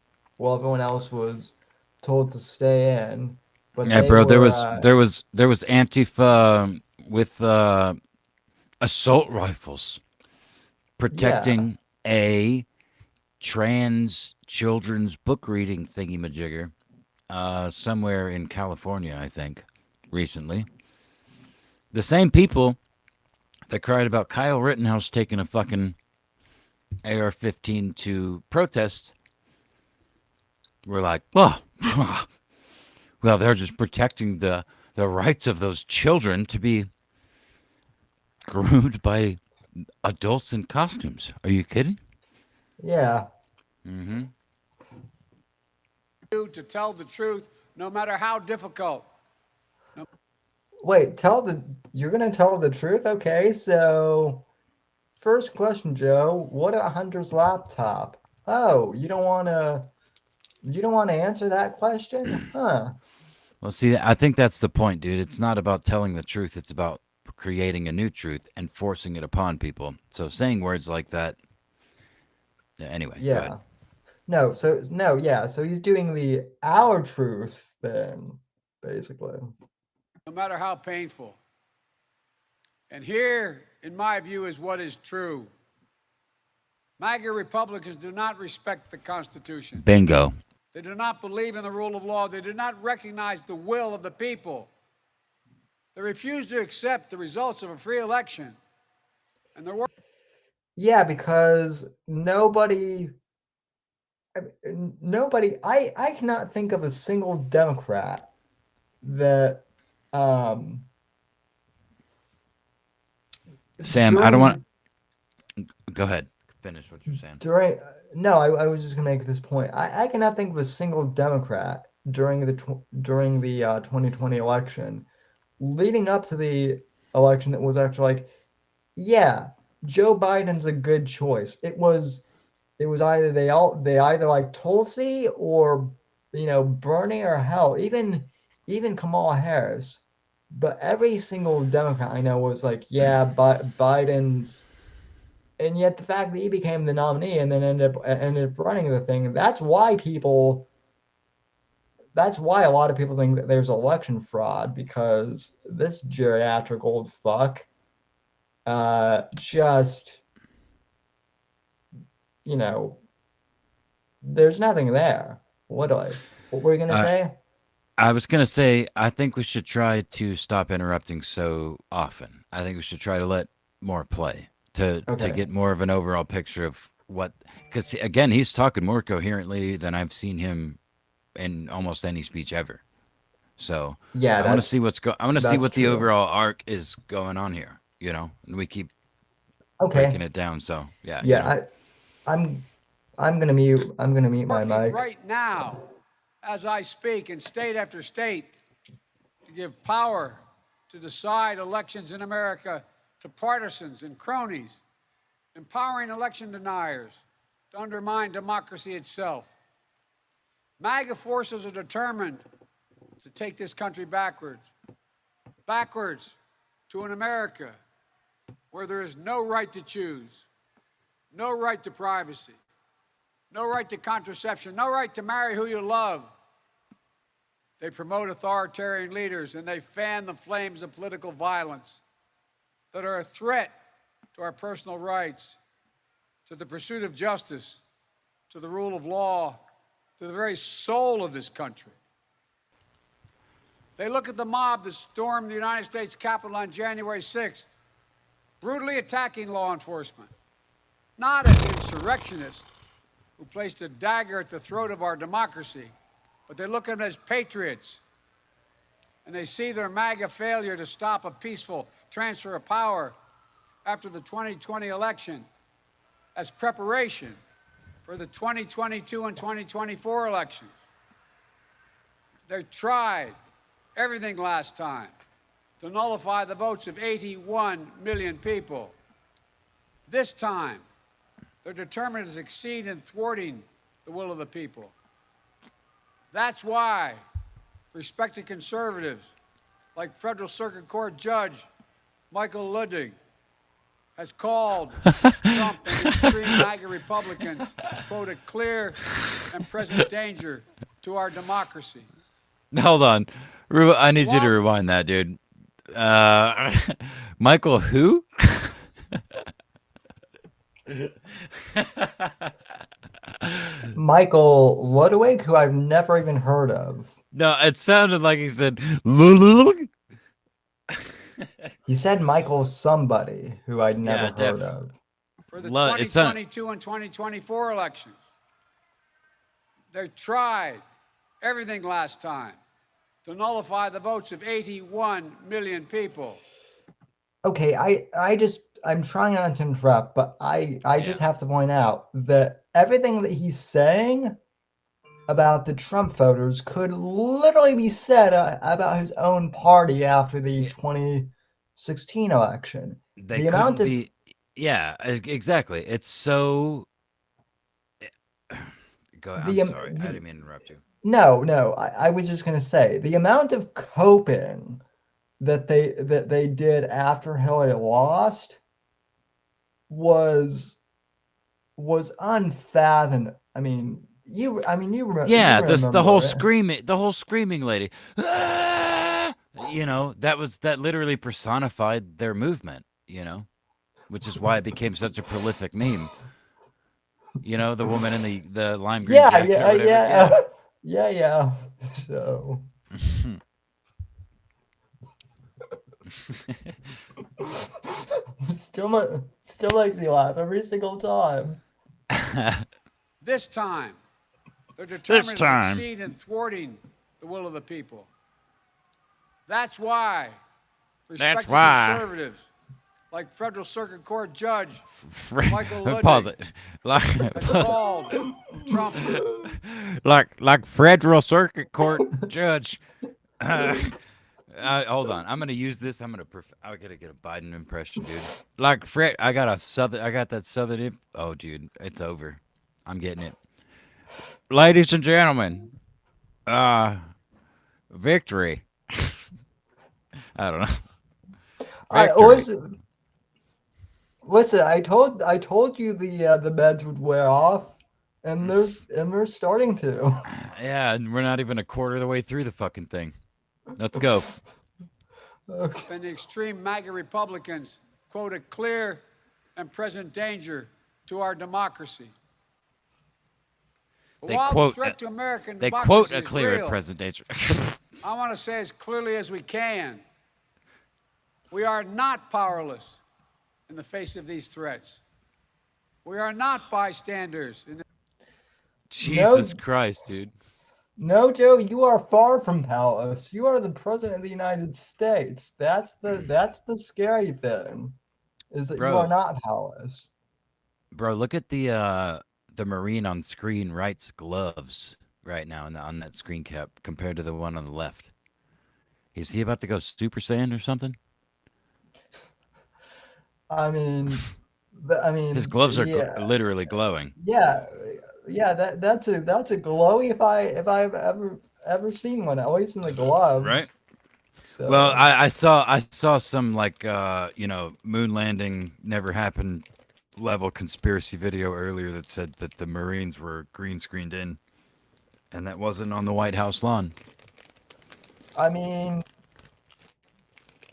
everyone else was told to stay in? But Yeah, they bro, there were, was Antifa with assault rifles protecting a trans children's book reading thingy-majigger somewhere in California, I think, recently. The same people that cried about Kyle Rittenhouse taking a fucking AR-15 to protest were like, oh, well, they're just protecting the rights of those children to be groomed by adults in costumes. Are you kidding? yeah. Mm-hmm. To tell the truth, no matter how difficult. Wait, you're gonna tell the truth? Okay, so first question, Joe, what about Hunter's laptop? Oh, you don't wanna answer that question? Huh. Well, see, I think that's the point, dude. It's not about telling the truth. It's about creating a new truth and forcing it upon people. So saying words like that. Anyway, go ahead. Yeah. So he's doing the our truth thing, basically. No matter how painful. And here, in my view, is what is true. MAGA Republicans do not respect the Constitution. Bingo. They do not believe in the rule of law. They do not recognize the will of the people. They refuse to accept the results of a free election. And they're Yeah, because nobody, I cannot think of a single Democrat that, Sam, I don't want. Go ahead. Finish what you're saying. No, I was just gonna make this point. I cannot think of a single Democrat during the 2020 election, leading up to the election, that was actually like, yeah, Joe Biden's a good choice. It was either they either like Tulsi or Bernie or hell, even Kamala Harris. But every single Democrat I know was like, yeah, Biden's. And yet the fact that he became the nominee and then ended up running the thing, that's why a lot of people think that there's election fraud, because this geriatric old fuck just, there's nothing there. What were you gonna say? I was gonna say, I think we should try to stop interrupting so often. I think we should try to let more play to get more of an overall picture of what, because again, he's talking more coherently than I've seen him in almost any speech ever. So yeah, I want to see I want to see what the true. overall arc is going on here, and we keep breaking it down. So yeah, I'm gonna mute my mic right now, as I speak, in state after state, to give power to decide elections in America to partisans and cronies, empowering election deniers to undermine democracy itself. MAGA forces are determined to take this country backwards to an America where there is no right to choose, no right to privacy, no right to contraception, no right to marry who you love. They promote authoritarian leaders and they fan the flames of political violence that are a threat to our personal rights, to the pursuit of justice, to the rule of law, to the very soul of this country. They look at the mob that stormed the United States Capitol on January 6th, brutally attacking law enforcement, not as insurrectionists who placed a dagger at the throat of our democracy, but they look at them as patriots. And they see their MAGA failure to stop a peaceful transfer of power after the 2020 election as preparation for the 2022 and 2024 elections. They tried everything last time to nullify the votes of 81 million people. This time, they're determined to succeed in thwarting the will of the people. That's why respected conservatives like Federal Circuit Court Judge Michael Ludwig has called Trump and extreme MAGA Republicans, quote, a clear and present danger to our democracy. Hold on. I need you to rewind that, dude. Michael who? Michael Ludwig, who I've never even heard of. No, it sounded like he said. He said Michael somebody who I'd never heard of. For the 2022 and 2024 elections, they tried everything last time to nullify the votes of 81 million people. Okay, I'm trying not to interrupt, but I just have to point out that everything that he's saying about the Trump voters could literally be said about his own party after the 2016 election. They couldn't be. Yeah, exactly. It's so. Go ahead. I'm sorry. I didn't mean to interrupt you. No. I was just going to say the amount of coping that they did after Hillary lost was unfathomable. I mean, you Yeah, you the whole remember it. screaming lady. "Ah!" that literally personified their movement, which is why it became such a prolific meme. The woman in the lime green Yeah, jacket or whatever. yeah. Yeah. So still makes me laugh every single time. This time, they're This determined to time. succeed in thwarting the will of the people. That's why respected conservatives like Federal Circuit Court Judge Michael Ludwig Pause it. has called Trump. Like Federal Circuit Court Judge. Hold on. I'm gonna use this. I gotta get a Biden impression, dude. Like Fred, I got that southern. Oh, dude, it's over. I'm getting it. Ladies and gentlemen, victory. I don't know. Victory. Listen. I told you the meds would wear off, and they're starting to. Yeah, and we're not even a quarter of the way through the fucking thing. Let's go. Okay. And the extreme MAGA Republicans quote a clear and present danger to our democracy. But They while quote. the threat to American They democracy quote a is clear real, presentation. I want to say as clearly as we can, we are not powerless in the face of these threats. We are not bystanders in the Jesus Christ, dude. No, Joe, you are far from powerless. You are the president of the United States. That's the scary thing, is that you Bro. are not powerless. Bro, look at the Marine on screen right's gloves right now on that screen cap compared to the one on the left. Is he about to go Super Saiyan or something? I mean, His gloves are literally glowing. Yeah, that's a glowy if I've ever seen one, at least in the gloves. Right. So. Well, I saw some moon landing never happened level conspiracy video earlier that said that the Marines were green screened in, and that wasn't on the White House lawn. I mean,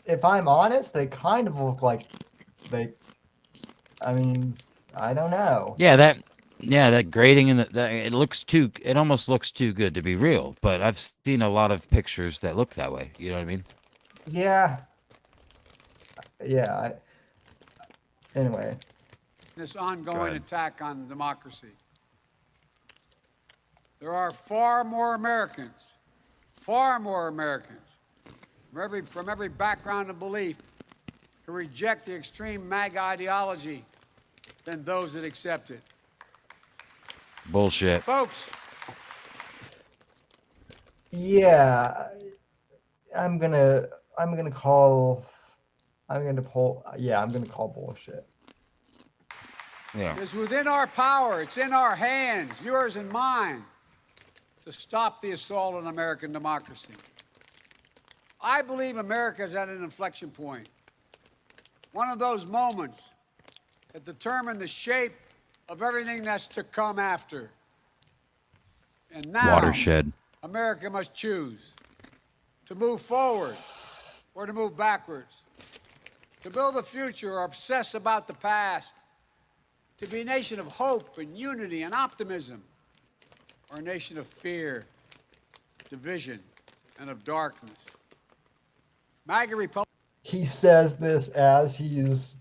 if I'm honest, they kind of look like they. I mean, I don't know. Yeah, that grading in it almost looks too good to be real. But I've seen a lot of pictures that look that way. You know what I mean? Yeah. Anyway. This ongoing attack on democracy. There are far more Americans from every background and belief who reject the extreme MAGA ideology than those that accept it. Bullshit. Folks. Yeah, I'm gonna call bullshit. Yeah. It's within our power, it's in our hands, yours and mine, to stop the assault on American democracy. I believe America is at an inflection point. One of those moments that determine the shape of everything that's to come after. And now, Watershed. America must choose to move forward or to move backwards, to build a future or obsess about the past, to be a nation of hope and unity and optimism, or a nation of fear, division, and of darkness. MAGA Republic. He says this as he's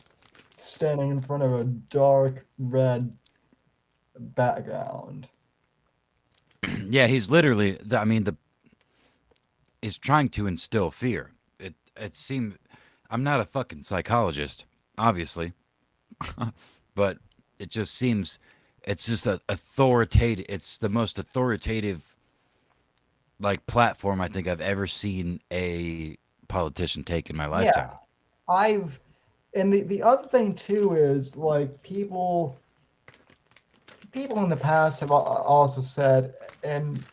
standing in front of a dark red background. Yeah, he's literally. He's trying to instill fear. It seemed. I'm not a fucking psychologist, obviously, but it just seems. It's just authoritative. It's the most authoritative, platform I think I've ever seen a politician take in my lifetime. Yeah, and the other thing too is people in the past have also said, and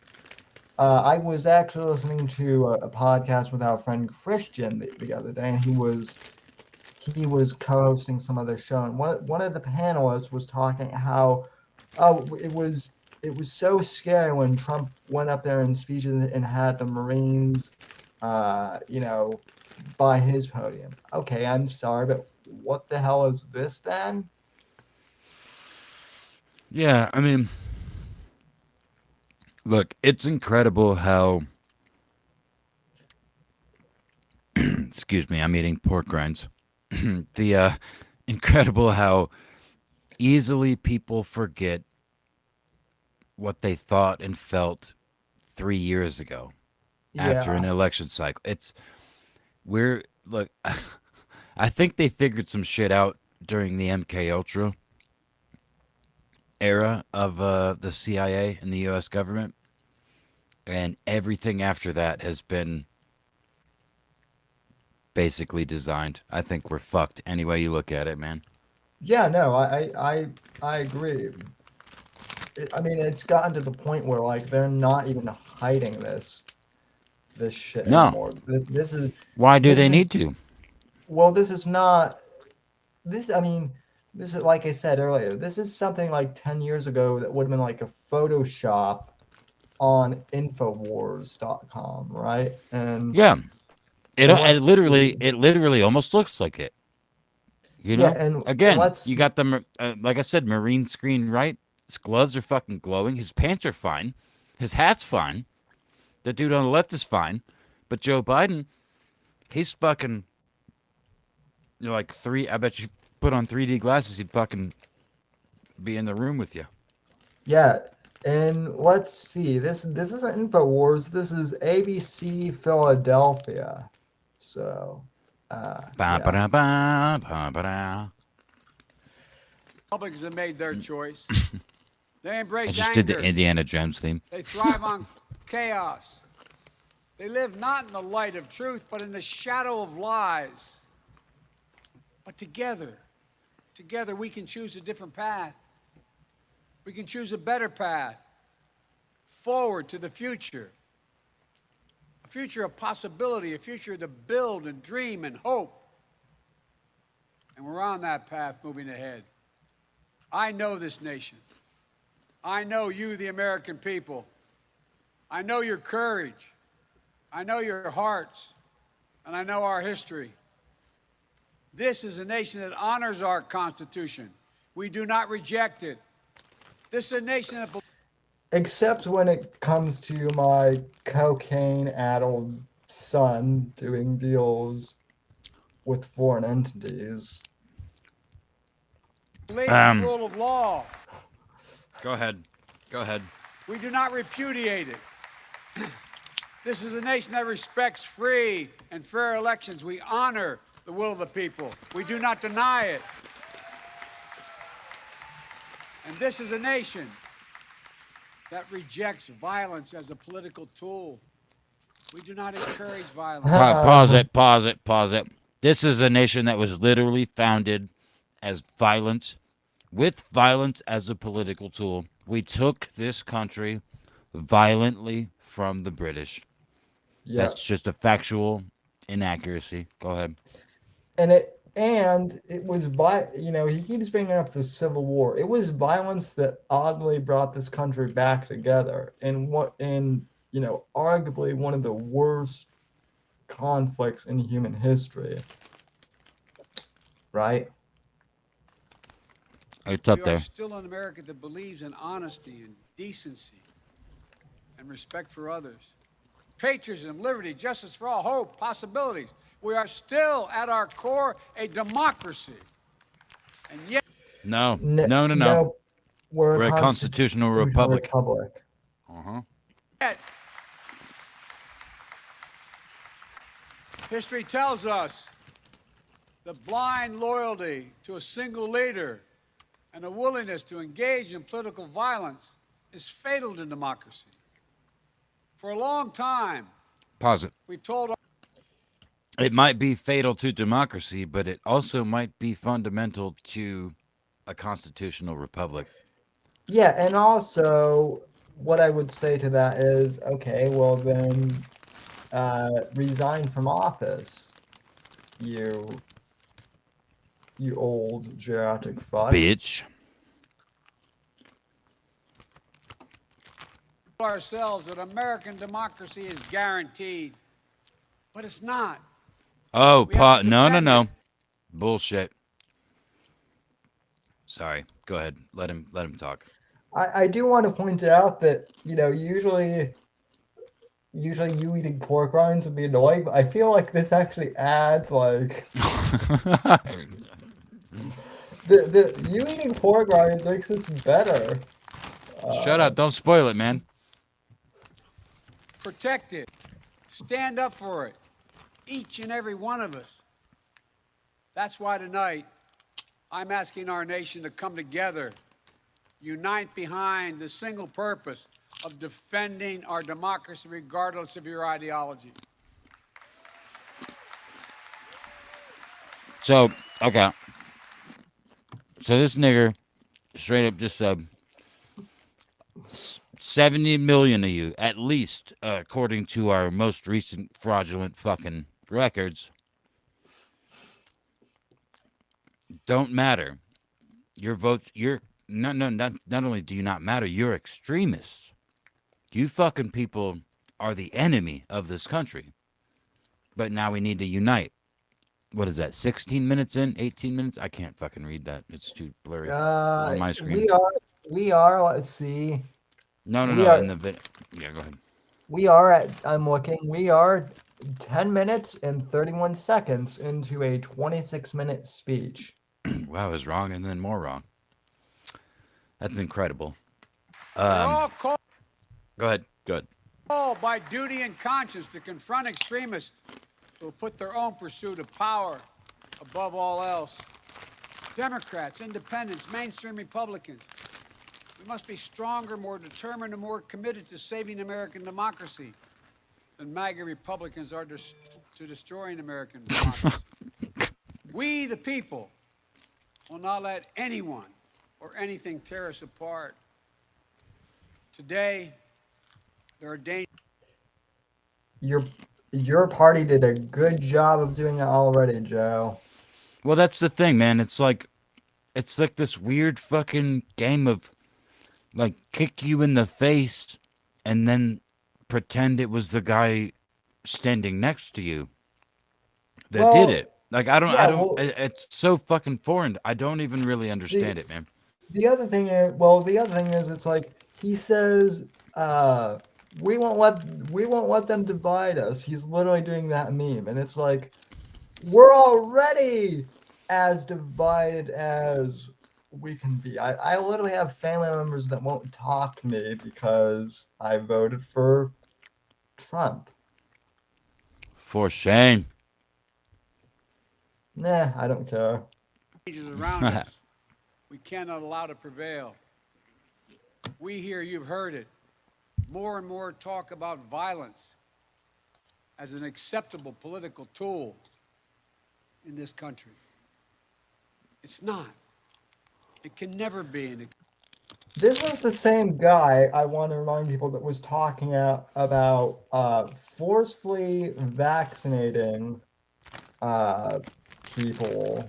I was actually listening to a podcast with our friend Christian the other day, and he was co-hosting some other show, and one of the panelists was talking how it was so scary when Trump went up there in speeches and had the Marines, by his podium. Okay, I'm sorry, but what the hell is this then? Yeah, I mean, look, it's incredible how. Excuse me, I'm eating pork rinds. The incredible how easily people forget what they thought and felt 3 years ago after an Yeah, election cycle. We're look. I think they figured some shit out during the MK Ultra era of the CIA and the U.S. government, and everything after that has been basically designed. I think we're fucked any way you look at it, man. yeah, no, I agree. I mean, it's gotten to the point where like they're not even hiding this shit No. anymore. This is Why do this they is need to? well, this is not this. I mean, this is like I said earlier. This is something like 10 years ago that would have been like a Photoshop on Infowars.com, right? Yeah, it And it let's literally see. it literally almost looks like it. You Yeah, know, and again, let's you see. got the like I said, marine screen right. His gloves are fucking glowing. His pants are fine. His hat's fine. The dude on the left is fine, but Joe Biden, he's fucking like three. I bet you put on 3D glasses, he'd fucking be in the room with you. Yeah, and let's see. This isn't Infowars. This is ABC Philadelphia. So, Ba ba yeah. da ba ba ba da. Republicans have made their choice. They I embrace just did the anger. Indiana Jones theme. They thrive on chaos. They live not in the light of truth, but in the shadow of lies. But together we can choose a different path. We can choose a better path forward to the future. A future of possibility, a future to build and dream and hope. And we're on that path moving ahead. I know this nation. I know you, the American people. I know your courage. I know your hearts. And I know our history. This is a nation that honors our Constitution. We do not reject it. This is a nation that Except when it comes to my cocaine-addled son doing deals with foreign entities. believes in the rule of law. Go ahead. Go ahead. We do not repudiate it. This is a nation that respects free and fair elections. We honor the will of the people. We do not deny it. And this is a nation that rejects violence as a political tool. We do not encourage violence. Pause it. This is a nation that was literally founded as violence, with violence as a political tool. We took this country violently from the British. Yeah. That's just a factual inaccuracy. Go ahead. And it was he keeps bringing up the Civil War. It was violence that oddly brought this country back together in arguably one of the worst conflicts in human history. Right? It's up We there. are still an America that believes in honesty and decency and respect for others. Patriotism, liberty, justice for all, hope, possibilities. We are still, at our core, a democracy. And yet, No. We're We're a constitutional republic. Uh-huh. history tells us that blind loyalty to a single leader and a willingness to engage in political violence is fatal to democracy. For a long time, Pause it. we've told It might be fatal to democracy, but it also might be fundamental to a constitutional republic. Yeah, and also what I would say to that is, okay, well then, resign from office, you old geriatric fuck. Bitch. Ourselves that American democracy is guaranteed, but it's not. Oh, We have to no. defend it. Bullshit. Sorry. Go ahead. Let him talk. I do want to point out that, usually you eating pork rinds would be annoying, but I feel like this actually adds like the you eating pork rinds makes this better. Shut up. Don't spoil it, man. Protect it. Stand up for it. Each and every one of us. That's why tonight I'm asking our nation to come together, unite behind the single purpose of defending our democracy regardless of your ideology. So, okay. So this nigger straight up just said 70 million of you, at least, according to our most recent fraudulent fucking records, don't matter. Your votes, not only do you not matter, you're extremists. You fucking people are the enemy of this country. But now we need to unite. What is that? 16 minutes in? 18 minutes? I can't fucking read that. It's too blurry on my screen. We are. Let's see. No. In the video. Yeah, go ahead. We are at. I'm looking. We are 10 minutes and 31 seconds into a 26-minute speech. Wow, I was wrong and then more wrong. That's incredible. We're all Go ahead. called by duty and conscience to confront extremists who will put their own pursuit of power above all else. Democrats, independents, mainstream Republicans. We must be stronger, more determined, and more committed to saving American democracy than MAGA Republicans are to destroying American democracy. We, the people, will not let anyone or anything tear us apart. Today, there are dangers. Your party did a good job of doing that already, Joe. Well, that's the thing, man. It's like this weird fucking game of like kick you in the face and then pretend it was the guy standing next to you that did it. Like I don't. It's so fucking foreign. I don't even really understand it, man. The other thing is, it's like he says, we won't let them divide us. He's literally doing that meme, and it's like we're already as divided as we can be. I literally have family members that won't talk to me because I voted for Trump. For shame. Nah, I don't care. Around us, we cannot allow to prevail. We here, you've heard it, more and more talk about violence as an acceptable political tool in this country. It's not. It can never be. This is the same guy, I want to remind people, that was talking about forcefully vaccinating people,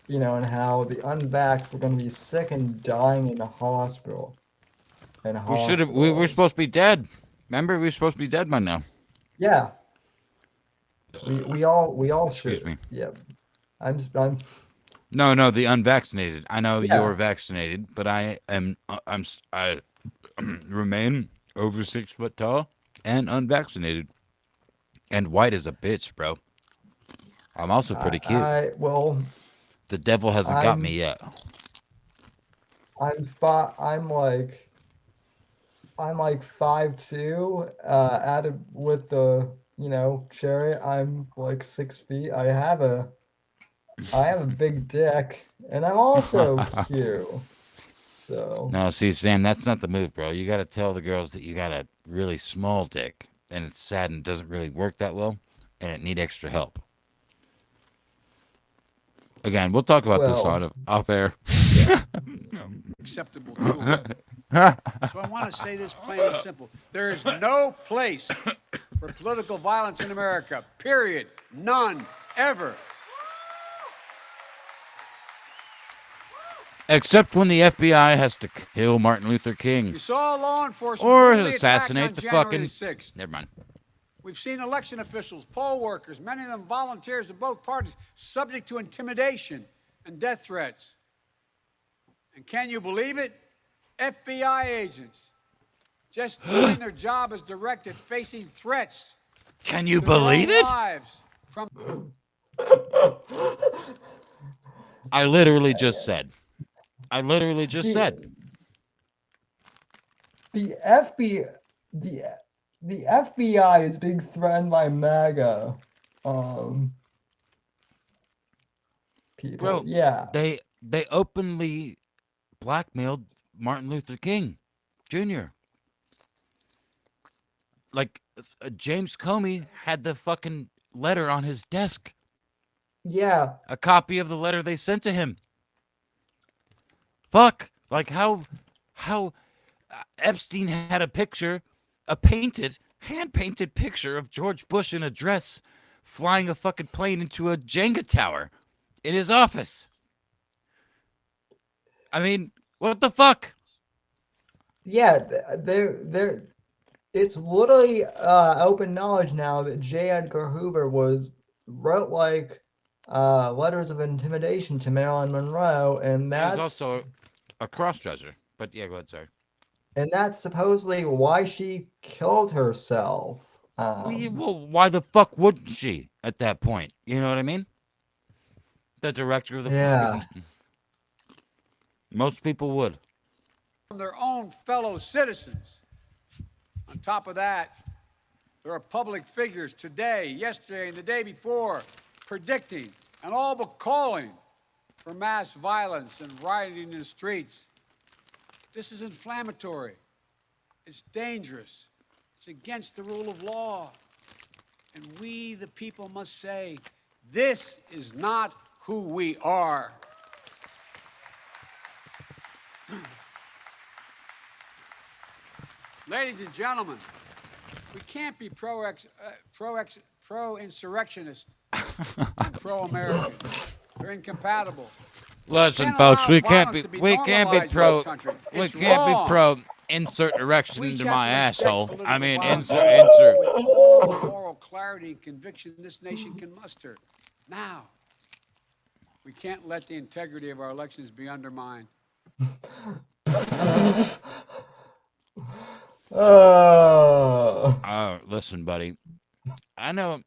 and how the unvaxxed were going to be sick and dying in the hospital. We were supposed to be dead. Remember, we were supposed to be dead by now. Yeah. We all Excuse should. me. Yeah. I'm No, the unvaccinated. I know Yeah. you're vaccinated, but I remain over 6 foot tall and unvaccinated and white as a bitch, bro. I'm also pretty cute. The devil hasn't got me yet. I'm like 5'2", added with the, chariot, I'm like 6 feet. I have a big dick, and I'm also cute. So No, see, Sam, that's not the move, bro. You got to tell the girls that you got a really small dick, and it's sad and doesn't really work that well, and it need extra help. Again, we'll talk about this off air. Acceptable tool So I want to say this plain and simple. There is no place for political violence in America, period. None, ever. Except when the FBI has to kill Martin Luther King. You saw law enforcement Or brutally attacked on assassinate the January fucking... 6th. Never mind. We've seen election officials, poll workers, many of them volunteers of both parties, subject to intimidation and death threats. And can you believe it? FBI agents, just doing their job as directed, facing threats. Can you to their own believe it? lives from I literally just said. I literally just said. The FBI is being threatened by MAGA people. Bro, yeah. They openly blackmailed Martin Luther King Jr. Like, James Comey had the fucking letter on his desk. Yeah. A copy of the letter they sent to him. Fuck. Like, how Epstein had a picture, a hand-painted picture of George Bush in a dress flying a fucking plane into a Jenga tower in his office. I mean, what the fuck? Yeah, they're it's literally open knowledge now that J. Edgar Hoover wrote like letters of intimidation to Marilyn Monroe, and that's He was also a cross-dresser. But yeah, go ahead, sorry. and that's supposedly why she killed herself. Well, why the fuck wouldn't she at that point? You know what I mean? The director of the Yeah. Most people would. from their own fellow citizens. On top of that, there are public figures today, yesterday, and the day before predicting and all but calling for mass violence and rioting in the streets. This is inflammatory. It's dangerous. It's against the rule of law. And we, the people, must say, this is not who we are. Ladies and gentlemen, we can't be pro-insurrectionist and pro-American. They're incompatible. Listen, Can't folks, allow we can't violence be to we can't be normalized in pro this country. we It's can't wrong. be pro insert erection We into have my to reject asshole. political I mean violence insert. with all the moral clarity and conviction this nation can muster. Now, we can't let the integrity of our elections be undermined. Listen, buddy. I know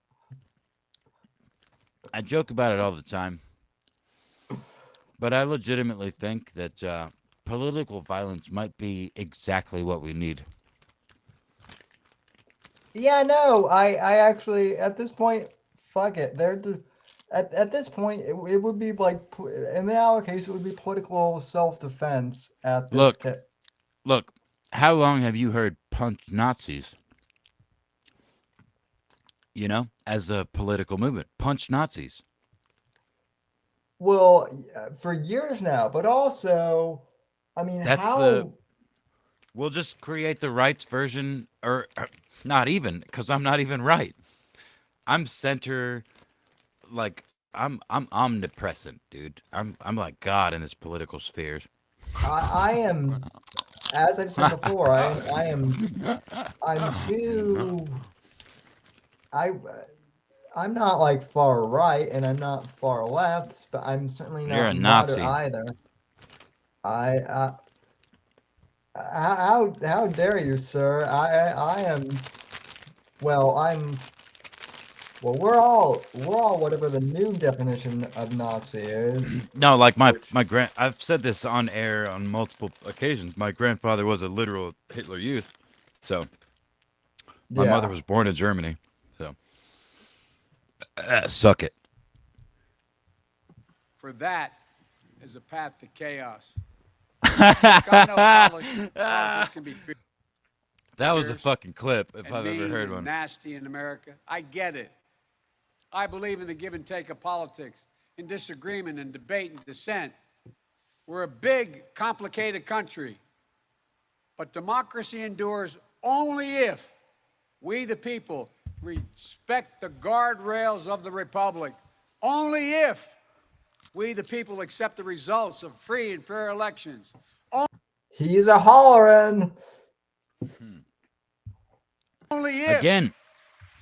I joke about it all the time, but I legitimately think that political violence might be exactly what we need. Yeah, no, I actually at this point, fuck it. At this point, it would be like in our case, it would be political self-defense. At this Look, how long have you heard punch Nazis? You know, as a political movement, punch Nazis. Well, for years now, but also, I mean, We'll just create the rights version, or not even, because I'm not even right. I'm center, like I'm omnipresent, dude. I'm like God in this political spheres. I am, as I've said before, I'm not like far right, and I'm not far left, but I'm certainly not You're a moderate Nazi. either. How dare you, sir? I am. Well, we're all whatever the new definition of Nazi is. No, like my I've said this on air on multiple occasions. My grandfather was a literal Hitler Youth, so my mother was born in Germany. So suck it. For that is a path to chaos. I know politics can be That was a fucking clip, if and I've ever mean heard and one. nasty in America. I get it. I believe in the give and take of politics, in disagreement, and debate and dissent. We're a big, complicated country. But democracy endures only if we, the people, respect the guardrails of the republic. Only if we, the people, accept the results of free and fair elections. He's a hollerin'. Only if Again,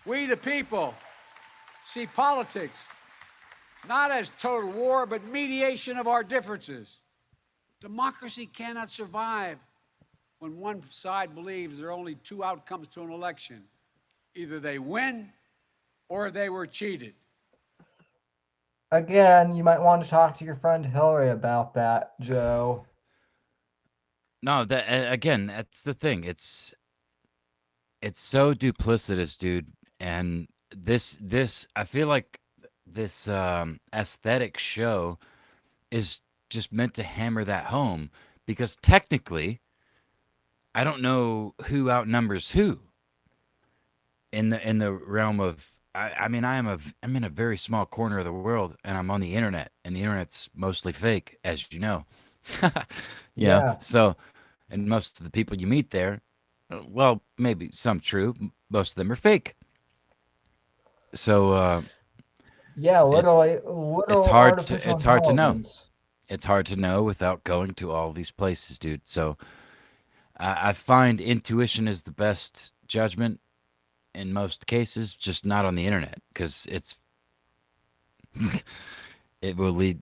we, the people, see politics not as total war, but mediation of our differences. Democracy cannot survive when one side believes there are only two outcomes to an election. Either they win or they were cheated. Again, you might want to talk to your friend Hillary about that, Joe. no, that again, that's the thing. It's so duplicitous, dude. And this I feel like this aesthetic show is just meant to hammer that home, because technically I don't know who outnumbers who in the realm of I mean I'm in a very small corner of the world, and I'm on the internet, and the internet's mostly fake, as you know. Yeah. So, and most of the people you meet there, well, maybe some true, most of them are fake. So Yeah, literally, it's hard to artificial it's hard to know. intelligence. It's hard to know without going to all these places, dude. So I find intuition is the best judgment in most cases, just not on the internet, because it will lead.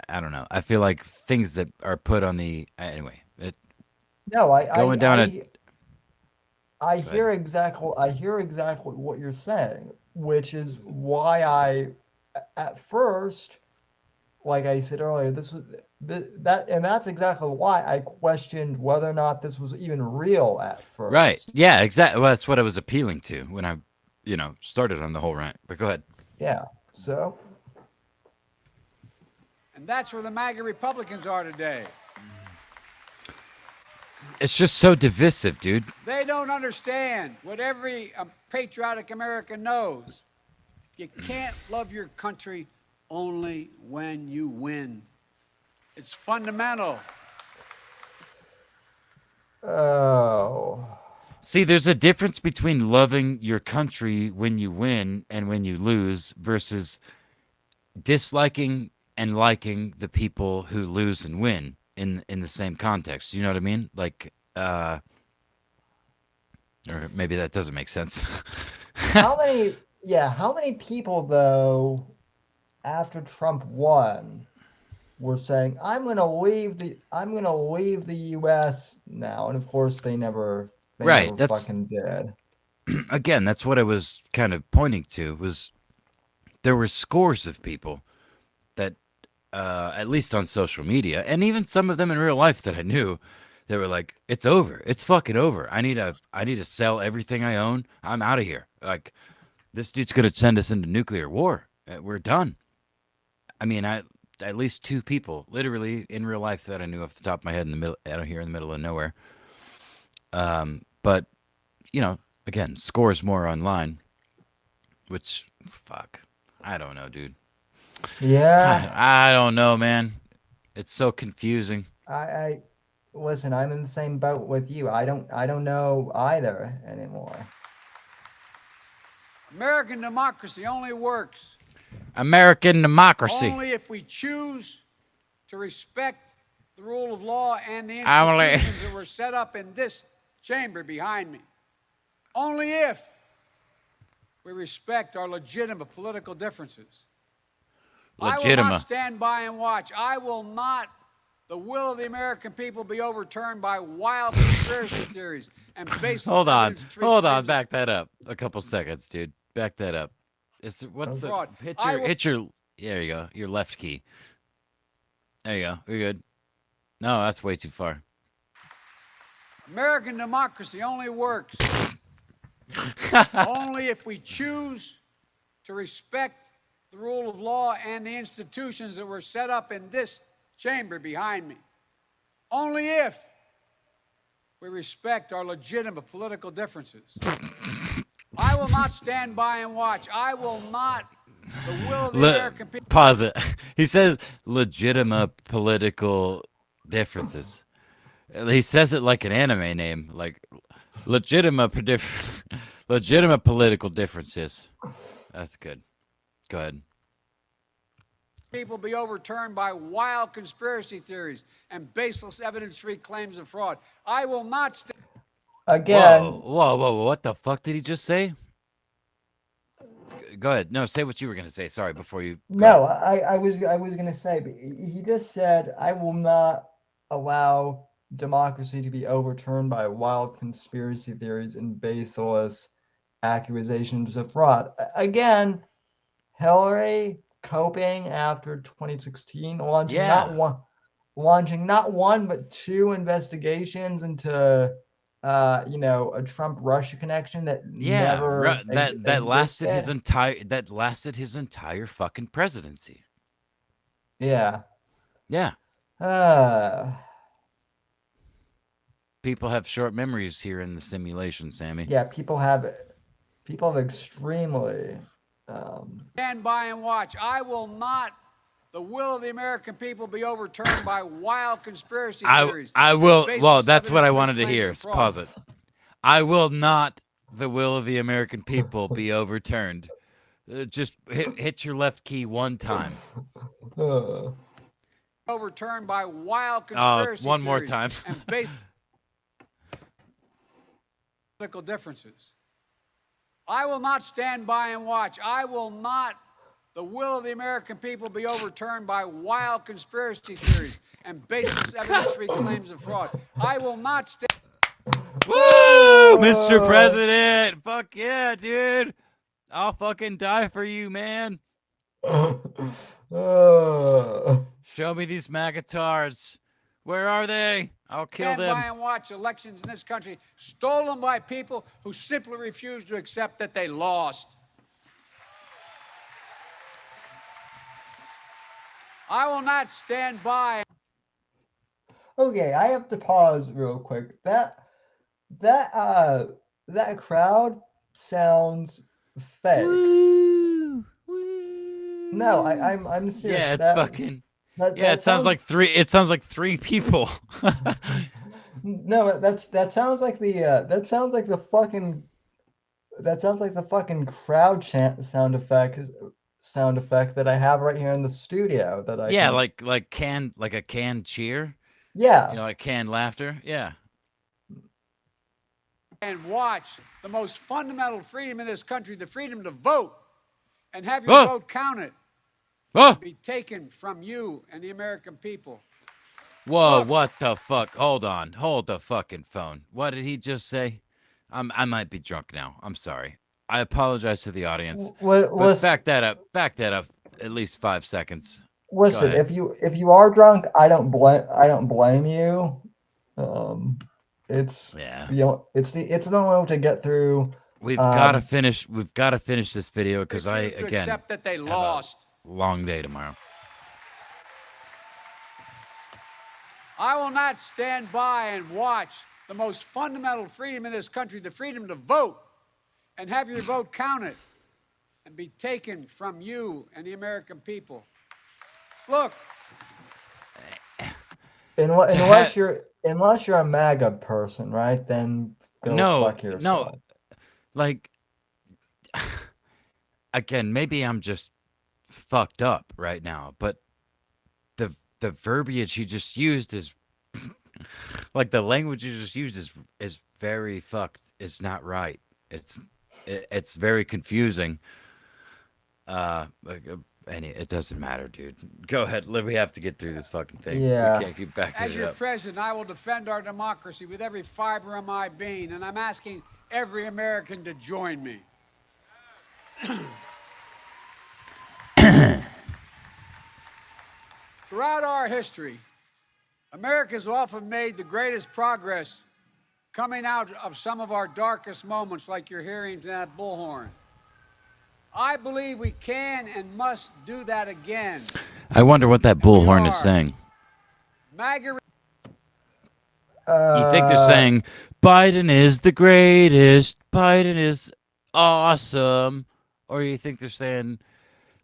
I don't know. I feel like things that are put on the anyway. No, Going down I hear exactly what you're saying, which is why at first, like I said earlier, that's exactly why I questioned whether or not this was even real at first. right. Yeah, exactly. Well, that's what I was appealing to when I, started on the whole rant. But go ahead. Yeah. So And that's where the MAGA Republicans are today. It's just so divisive, dude. They don't understand what every patriotic American knows. You can't love your country only when you win. It's fundamental. oh. See, there's a difference between loving your country when you win and when you lose versus disliking and liking the people who lose and win in the same context. You know what I mean? Like, or maybe that doesn't make sense. How many people though after Trump won were saying I'm going to leave the US now, and of course they never Right, never that's- fucking did. Again, that's what I was kind of pointing to, was there were scores of people that at least on social media, and even some of them in real life that I knew, they were like, it's over, it's fucking over, I need to sell everything I own, I'm out of here, like this dude's gonna send us into nuclear war, we're done. I mean, at least two people literally in real life that I knew off the top of my head in the middle, out here in the middle of nowhere. But again, scores more online, which fuck, I don't know, dude. Yeah. I don't know, man. It's so confusing. I listen, I'm in the same boat with you. I don't know either anymore. American democracy only works American democracy. only if we choose to respect the rule of law and the Only- institutions that were set up in this chamber behind me. Only if we respect our legitimate political differences. I will Legitimate. not stand by and watch. I will not. The will of the American people be overturned by wild conspiracy theories and baseless Hold on. evidence treat Hold on. cases. Back that up. A couple seconds, dude. Back that up. What's the Fraud. hit I your will- hit your there you go. Your left key. There you go. You're good. No, that's way too far. American democracy only works only if we choose to respect the rule of law and the institutions that were set up in this chamber behind me. Only if we respect our legitimate political differences. I will not stand by and watch. I will not. The will of the American people. Pause it. He says legitimate political differences. He says it like an anime name, like legitimate legitimate political differences. That's good. Go ahead. People be overturned by wild conspiracy theories and baseless evidence-free claims of fraud. I will not stand. Again, Whoa! What the fuck did he just say? Go ahead. No, say what you were gonna say. Sorry, before you. no, I was gonna say, but he just said, I will not allow democracy to be overturned by wild conspiracy theories and baseless accusations of fraud. Again, Hillary coping after 2016, launching not one but two investigations into a Trump Russia connection that never that lasted existed. his entire fucking presidency. Yeah. Yeah. Uh, People have short memories here in the simulation, Sammy. yeah, people have extremely Stand by and watch. I will not. The will of the American people be overturned by wild conspiracy theories. I will. baseless Well, that's what I evidence-free wanted to claims hear. of fraud. Pause it. I will not. The will of the American people be overturned. Just hit your left key one time. Overturned by wild conspiracy one more theories time. and based political differences. I will not stand by and watch. I will not. The will of the American people be overturned by wild conspiracy theories and baseless evidence-free claims of fraud. I will not stand. Woo, Mr. President! Fuck yeah, dude! I'll fucking die for you, man. Show me these magatars. Where are they? I'll kill Stand them. by and watch elections in this country stolen by people who simply refuse to accept that they lost. I will not stand by. Okay, I have to pause real quick. That crowd sounds fake. Woo, No, I'm serious. Yeah, it's fucking. That Yeah, it sounds like three. It sounds like three people. No, that sounds like the fucking crowd chant sound effect that I have right here in the studio that I Yeah, can, like a canned cheer. yeah. Like canned laughter. Yeah. And watch the most fundamental freedom in this country, the freedom to vote and have your vote counted, be taken from you and the American people. Whoa! Look. What the fuck? Hold on. Hold the fucking phone. What did he just say? I might be drunk now. I'm sorry. I apologize to the audience. But back that up. Back that up. At least 5 seconds. Listen, if you are drunk, I don't blame you. It's it's the only way to get through. We've got to finish. We've got to finish this video because I accept that they lost. Long day tomorrow. I will not stand by and watch the most fundamental freedom in this country, the freedom to vote and have your vote counted and be taken from you and the American people. Look. Unless you're a MAGA person, right? Then go fuck yourself. No. Like, again, maybe I'm just fucked up right now, but the verbiage you just used is like the language you just used is very fucked. It's not right. It's very confusing. And it doesn't matter, dude. Go ahead. We have to get through this fucking thing. Yeah. We can't keep backing it up. As your president, I will defend our democracy with every fiber of my being, and I'm asking every American to join me. Throughout our history, America's often made the greatest progress coming out of some of our darkest moments, like you're hearing to that bullhorn. I believe we can and must do that again. I wonder what that bullhorn is saying. MAGA. You think they're saying Biden is the greatest, Biden is awesome, or you think they're saying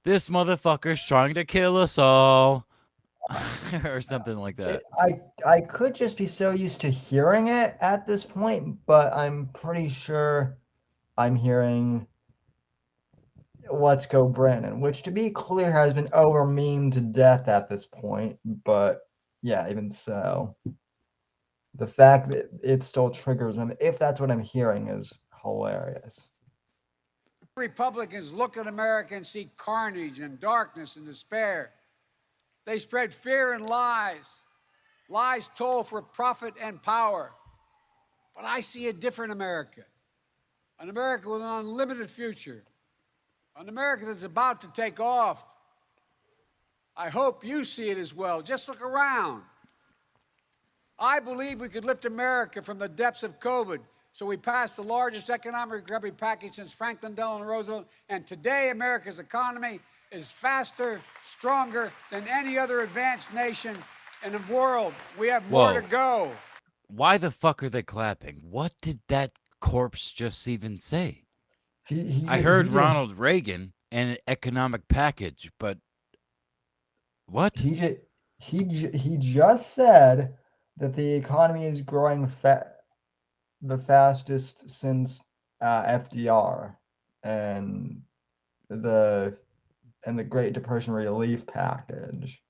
this motherfucker's trying to kill us all? or something like that. I could just be so used to hearing it at this point, but I'm pretty sure I'm hearing "Let's Go Brandon," which, to be clear, has been over memed to death at this point. But yeah, even so, the fact that it still triggers him, if that's what I'm hearing, is hilarious. Republicans look at America and see carnage and darkness and despair. They spread fear and lies. Lies told for profit and power. But I see a different America. An America with an unlimited future. An America that's about to take off. I hope you see it as well. Just look around. I believe we could lift America from the depths of COVID. So we passed the largest economic recovery package since Franklin Delano Roosevelt. And today, America's economy is faster, stronger than any other advanced nation in the world. We have more to go. Why the fuck are they clapping? What did that corpse just even say? I heard Ronald Reagan and an economic package, but what? He just said that the economy is growing the fastest since FDR and the Great Depression relief package.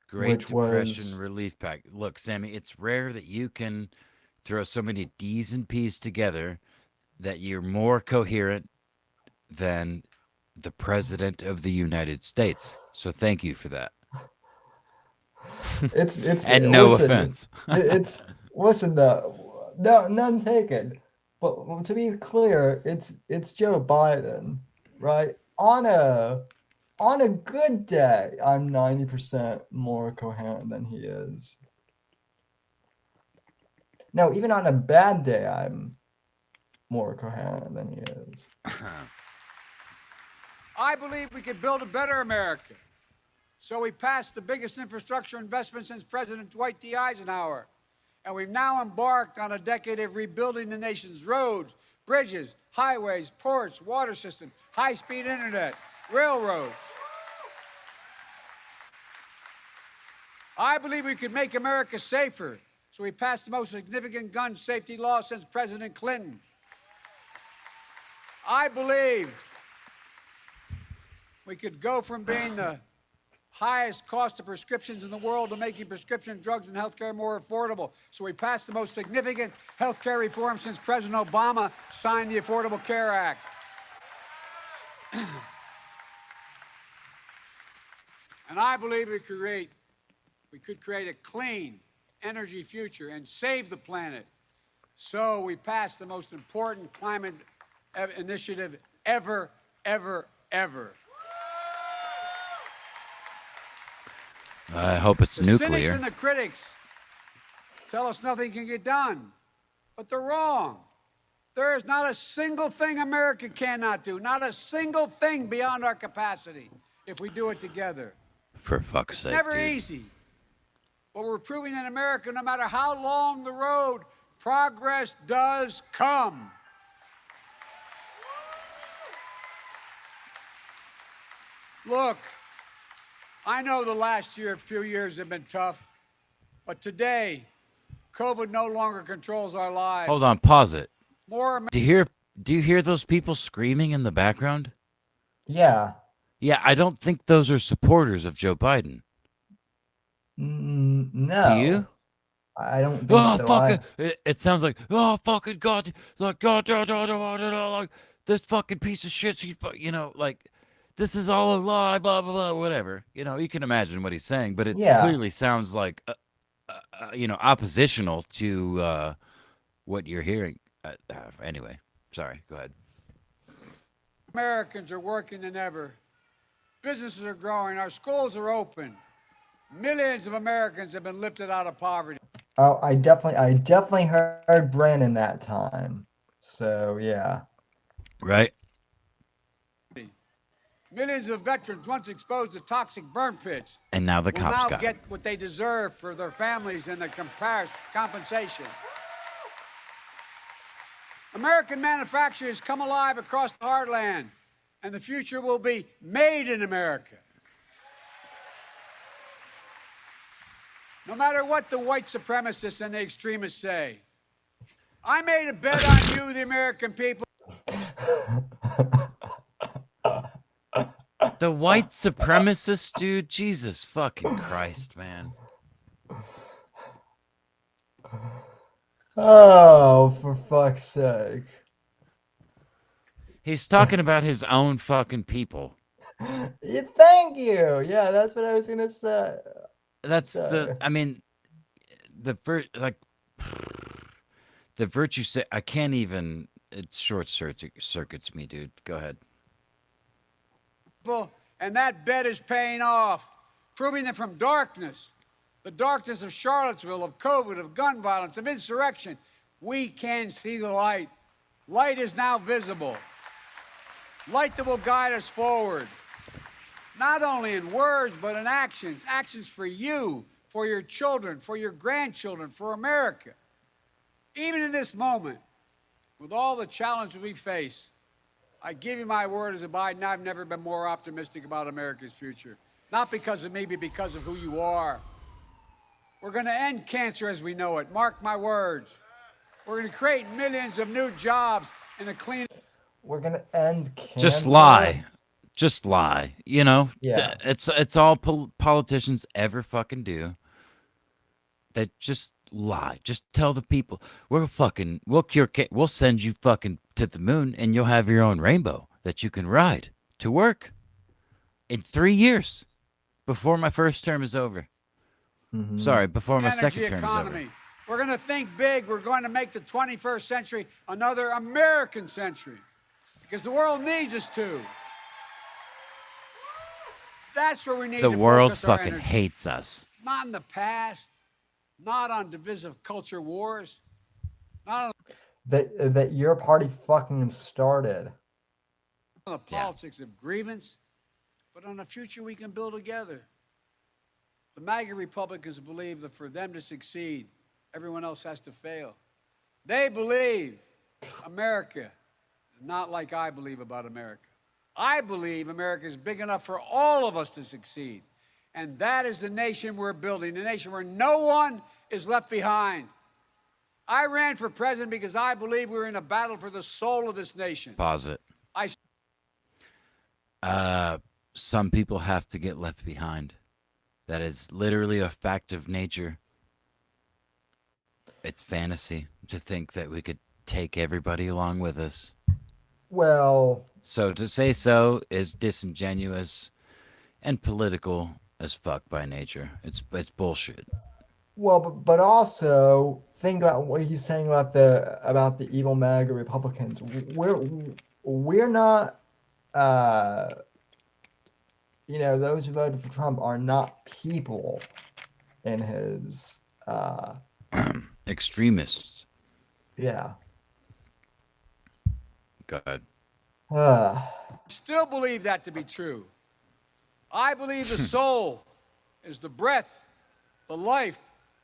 Great Depression relief pack. Look, Sammy, it's rare that you can throw so many D's and P's together that you're more coherent than the President of the United States. So thank you for that. It's and no offense. Listen though, no, none taken. But to be clear, it's Joe Biden, right? On a good day, I'm 90% more coherent than he is. No, even on a bad day, I'm more coherent than he is. I believe we could build a better America. So we passed the biggest infrastructure investment since President Dwight D. Eisenhower. And we've now embarked on a decade of rebuilding the nation's roads, bridges, highways, ports, water systems, high-speed internet, railroads. I believe we could make America safer. So we passed the most significant gun safety law since President Clinton. I believe we could go from being the highest cost of prescriptions in the world to making prescription drugs and healthcare more affordable. So we passed the most significant healthcare reform since President Obama signed the Affordable Care Act. And I believe we could create a clean energy future and save the planet. So we passed the most important climate initiative ever, ever, ever. I hope it's nuclear. The cynics and the critics tell us nothing can get done, but they're wrong. There is not a single thing America cannot do, not a single thing beyond our capacity if we do it together. For fuck's sake, Never dude. easy. But we're proving that America, no matter how long the road, progress does come. Look, I know the last few years have been tough, but today, COVID no longer controls our lives. Hold on, pause it. More Do you hear those people screaming in the background? Yeah. Yeah, I don't think those are supporters of Joe Biden. No. Do you? I don't think Oh, so. fuck it. It sounds like, oh, fucking God. Like, God, like, this fucking piece of shit. You know, like, this is all a lie, blah, blah, blah, whatever. You know, you can imagine what he's saying, but it clearly sounds like, you know, oppositional to what you're hearing. Anyway, sorry, go ahead. Americans are working than ever. Businesses are growing. Our schools are open. Millions of Americans have been lifted out of poverty. Oh, I definitely heard Brandon that time. So yeah. Right. Millions of veterans once exposed to toxic burn pits. And now the cops will now got get him. what they deserve for their families and the compensation. American manufacturers come alive across the heartland, and the future will be made in America. no matter what the white supremacists and the extremists say. I made a bet on you, the American people. The white supremacist dude, Jesus fucking Christ, man. Oh, for fuck's sake. He's talking about his own fucking people. Yeah, thank you. Yeah, that's what I was gonna say. That's So- I mean, the virtue say I can't even. It short circuits me, dude. Go ahead. And that bet is paying off, proving that from darkness, the darkness of Charlottesville, of COVID, of gun violence, of insurrection, we can see the light. Light is now visible. Light that will guide us forward, not only in words, but in actions. Actions for you, for your children, for your grandchildren, for America. Even in this moment, with all the challenges we face, I give you my word as a Biden, I've never been more optimistic about America's future. Not because of me, but because of who you are. We're going to end cancer as we know it. Mark my words. We're going to create millions of new jobs in a clean... We're gonna end cancer. Just lie. Just lie. You know, Yeah. It's all politicians ever fucking do. They just lie. Just tell the people we'll cure. We'll send you fucking to the moon, and you'll have your own rainbow that you can ride to work in 3 years before my first term is over. Mhm. Sorry, before my energy second term is over. economy. We're going to think big. We're going to make the 21st century another American century because the world needs us to. That's where we need The to world focus our fucking energy. hates us. Not in the past, not on divisive culture wars, not That your party fucking started. on the politics of grievance, but on a future we can build together. The MAGA Republicans believe that for them to succeed, everyone else has to fail. They believe America is not like I believe about America. I believe America is big enough for all of us to succeed. And that is the nation we're building, a nation where no one is left behind. I ran for president because I believe we're in a battle for the soul of this nation. Pause it. Some people have to get left behind. That is literally a fact of nature. It's fantasy to think that we could take everybody along with us. Well, So to say so is disingenuous and political as fuck by nature. It's bullshit. well, but also think about what he's saying about the evil MAGA Republicans. We're not, those who voted for Trump are not people in his, Extremists. yeah. Go ahead. Still believe that to be true. I believe the soul is the breath, the life,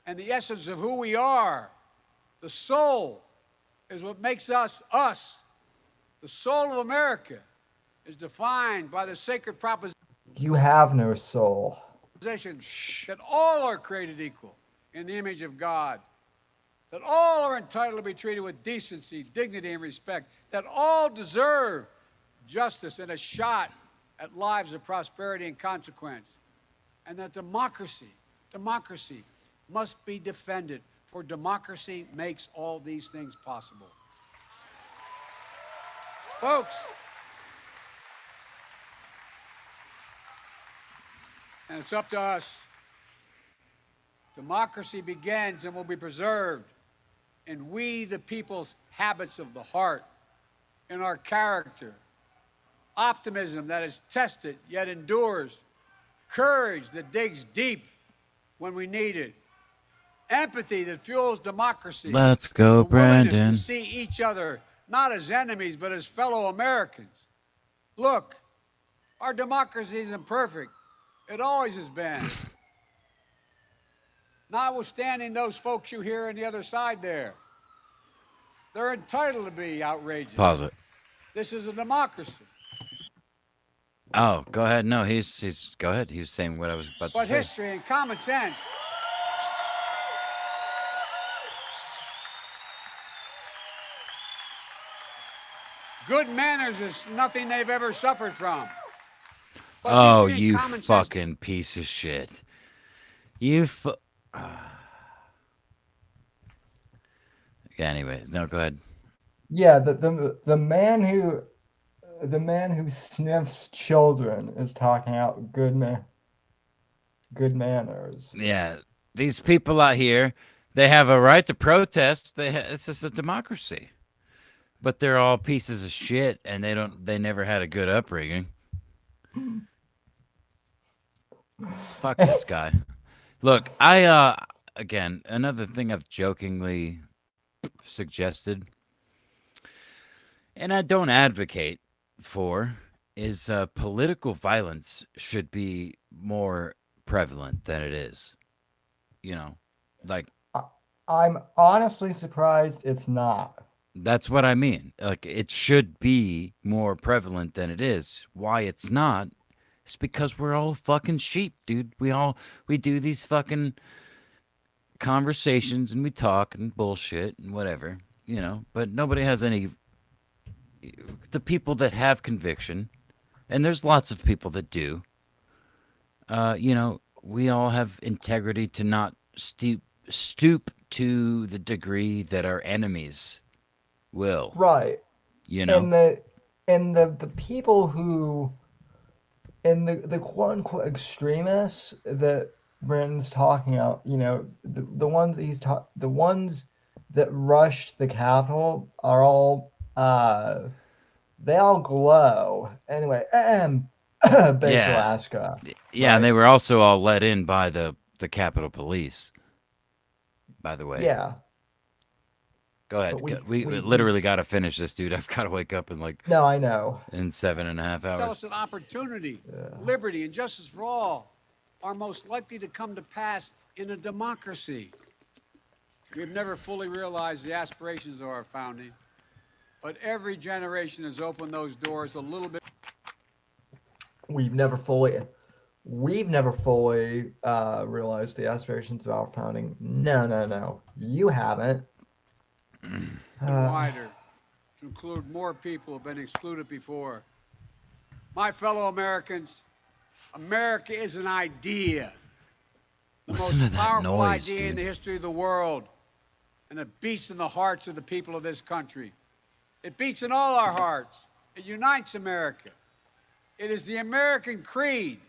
and the essence of who we are. The soul is what makes us us. The soul of America is defined by the sacred proposition You have no soul. that all are created equal in the image of God, that all are entitled to be treated with decency, dignity, and respect, that all deserve justice and a shot at lives of prosperity and consequence, and that democracy must be defended, for democracy makes all these things possible. Folks, and it's up to us. Democracy begins and will be preserved in we, the people's habits of the heart, in our character, optimism that is tested yet endures, courage that digs deep when we need it, empathy that fuels democracy. Let's go, the willingness Brandon. to see each other not as enemies but as fellow Americans. Look, our democracy isn't perfect. It always has been. Notwithstanding those folks you hear on the other side there. They're entitled to be outrageous. Pause it. This is a democracy. Oh, go ahead. No, he's go ahead. He was saying what I was about to But say. history and common sense Good manners is nothing they've ever suffered from. But Oh, history and you common sense. fucking piece of shit. You Yeah, anyways, no, go ahead. Yeah, the man who sniffs children is talking out good manners. Yeah, these people out here, they have a right to protest. It's just a democracy. But they're all pieces of shit, and they never had a good upbringing. Fuck this guy. Look, again, another thing I've jokingly suggested, and I don't advocate for, is political violence should be more prevalent than it is. You know, like I'm honestly surprised it's not. that's what I mean. Like it should be more prevalent than it is. Why it's not? It's because we're all fucking sheep, dude. We do these fucking conversations and we talk and bullshit and whatever, but nobody has any. The people that have conviction, and there's lots of people that do, we all have integrity to not stoop to the degree that our enemies will. Right. And the people who, and the quote unquote extremists that Brandon's talking about, the ones the ones that rushed the Capitol are all they all glow. Anyway, Baker, Yeah. Alaska. Yeah, right? and they were also all let in by the Capitol Police. By the way. Yeah. Go ahead. We literally got to finish this, dude. I've got to wake up in No, I know. in 7.5 hours. Tell us that opportunity, liberty, and justice for all are most likely to come to pass in a democracy. We've never fully realized the aspirations of our founding, but every generation has opened those doors a little bit. We've never fully realized the aspirations of our founding. No. You haven't. Wider to include more people who have been excluded before. My fellow Americans, America is an idea. The Listen most to that powerful noise, idea in dude. the history of the world. And it beats in the hearts of the people of this country. It beats in all our hearts. It unites America. It is the American creed.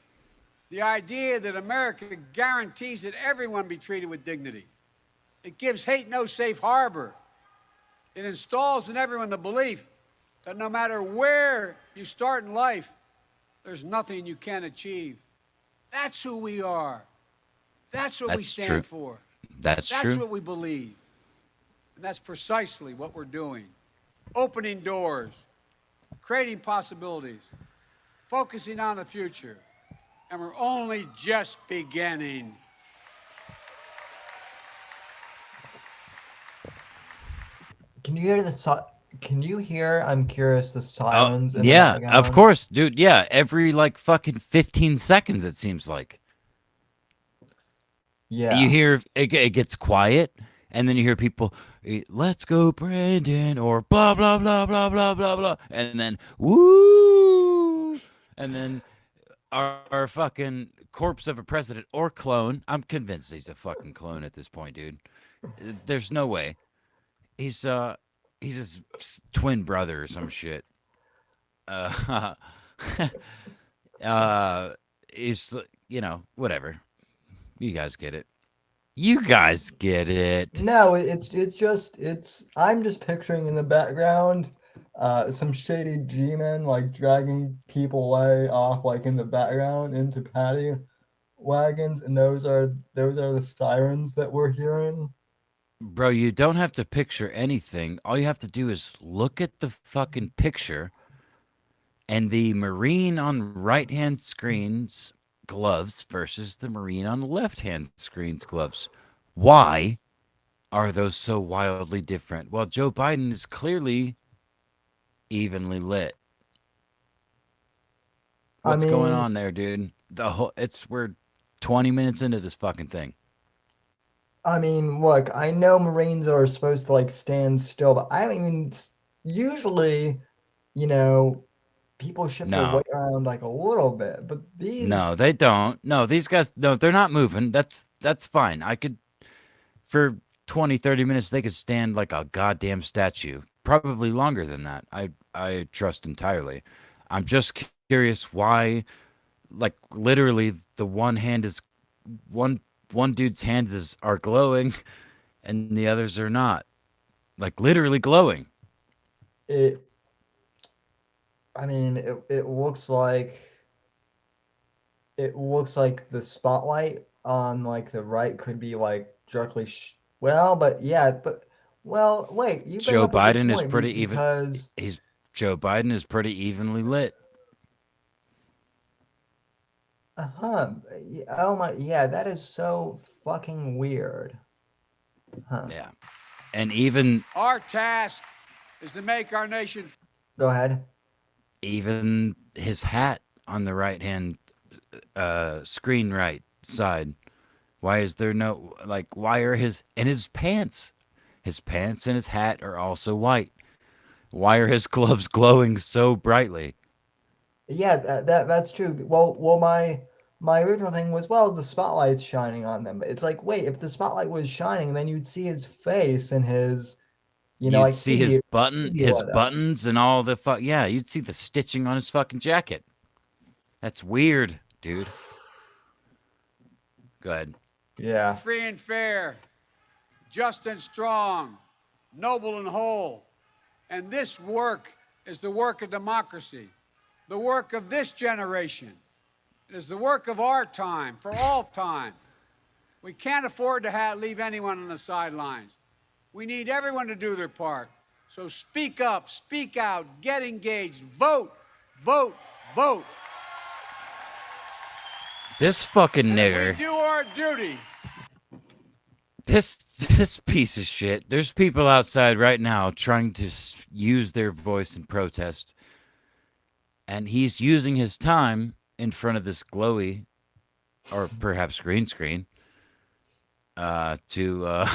The idea that America guarantees that everyone be treated with dignity. It gives hate no safe harbor. It installs in everyone the belief that no matter where you start in life, there's nothing you can't achieve. That's who we are. That's what we stand for. That's true. That's what we believe. And that's precisely what we're doing. Opening doors, creating possibilities, focusing on the future. And we're only just beginning. Can you hear? I'm curious. The sirens. In Yeah, the background? of course, dude. Yeah, every fucking 15 seconds it seems like. Yeah. You hear it gets quiet, and then you hear people, "Let's go, Brandon," or blah blah blah blah blah blah blah, and then woo, and then our fucking corpse of a president or clone. I'm convinced he's a fucking clone at this point, dude. There's no way. He's his twin brother or some shit. Is whatever. You guys get it. No, I'm just picturing in the background, some shady G-men dragging people away off in the background into paddy wagons, and those are the sirens that we're hearing. Bro, you don't have to picture anything. All you have to do is look at the fucking picture and the Marine on right-hand screen's gloves versus the Marine on the left-hand screen's gloves. Why are those so wildly different? Well, Joe Biden is clearly evenly lit. What's going on there, dude? We're 20 minutes into this fucking thing. I mean, look, I know Marines are supposed to stand still, but usually you know, people shift their No. weight around like a little bit, but these No, they don't. No, these guys, no, they're not moving. That's fine. I could, for 20, 30 minutes, they could stand like a goddamn statue. Probably longer than that. I trust entirely. I'm just curious why, like, literally the one hand is, one one dude's hands are glowing and the others are not. Like, literally glowing. it I mean it looks like the spotlight on like the right could be like directly well, but yeah, but well, wait, you bring Joe up a good Biden is point pretty even. because He's Joe Biden is pretty evenly lit. oh my, yeah, that is so fucking weird. Huh. Yeah. And even Our task is to make our nation. Go ahead. even his hat on the right hand screen right side. Why is there no, like, why are his pants? His pants and his hat are also white. Why are his gloves glowing so brightly? Yeah, that's true. Well, my original thing was, well, the spotlight's shining on them. But it's like, wait, if the spotlight was shining, then you'd see his face and his, You'd like see he'd be his lit up. buttons and all the yeah, you'd see the stitching on his fucking jacket. That's weird, dude. Go ahead. Yeah. Free and fair, just and strong, noble and whole. And this work is the work of democracy, the work of this generation. It is the work of our time, for all time. We can't afford to leave anyone on the sidelines. We need everyone to do their part. So speak up, speak out, get engaged, vote, vote, vote. This fucking And nigger. if we do our duty. This piece of shit. There's people outside right now trying to use their voice in protest, and he's using his time in front of this glowy, or perhaps green screen, to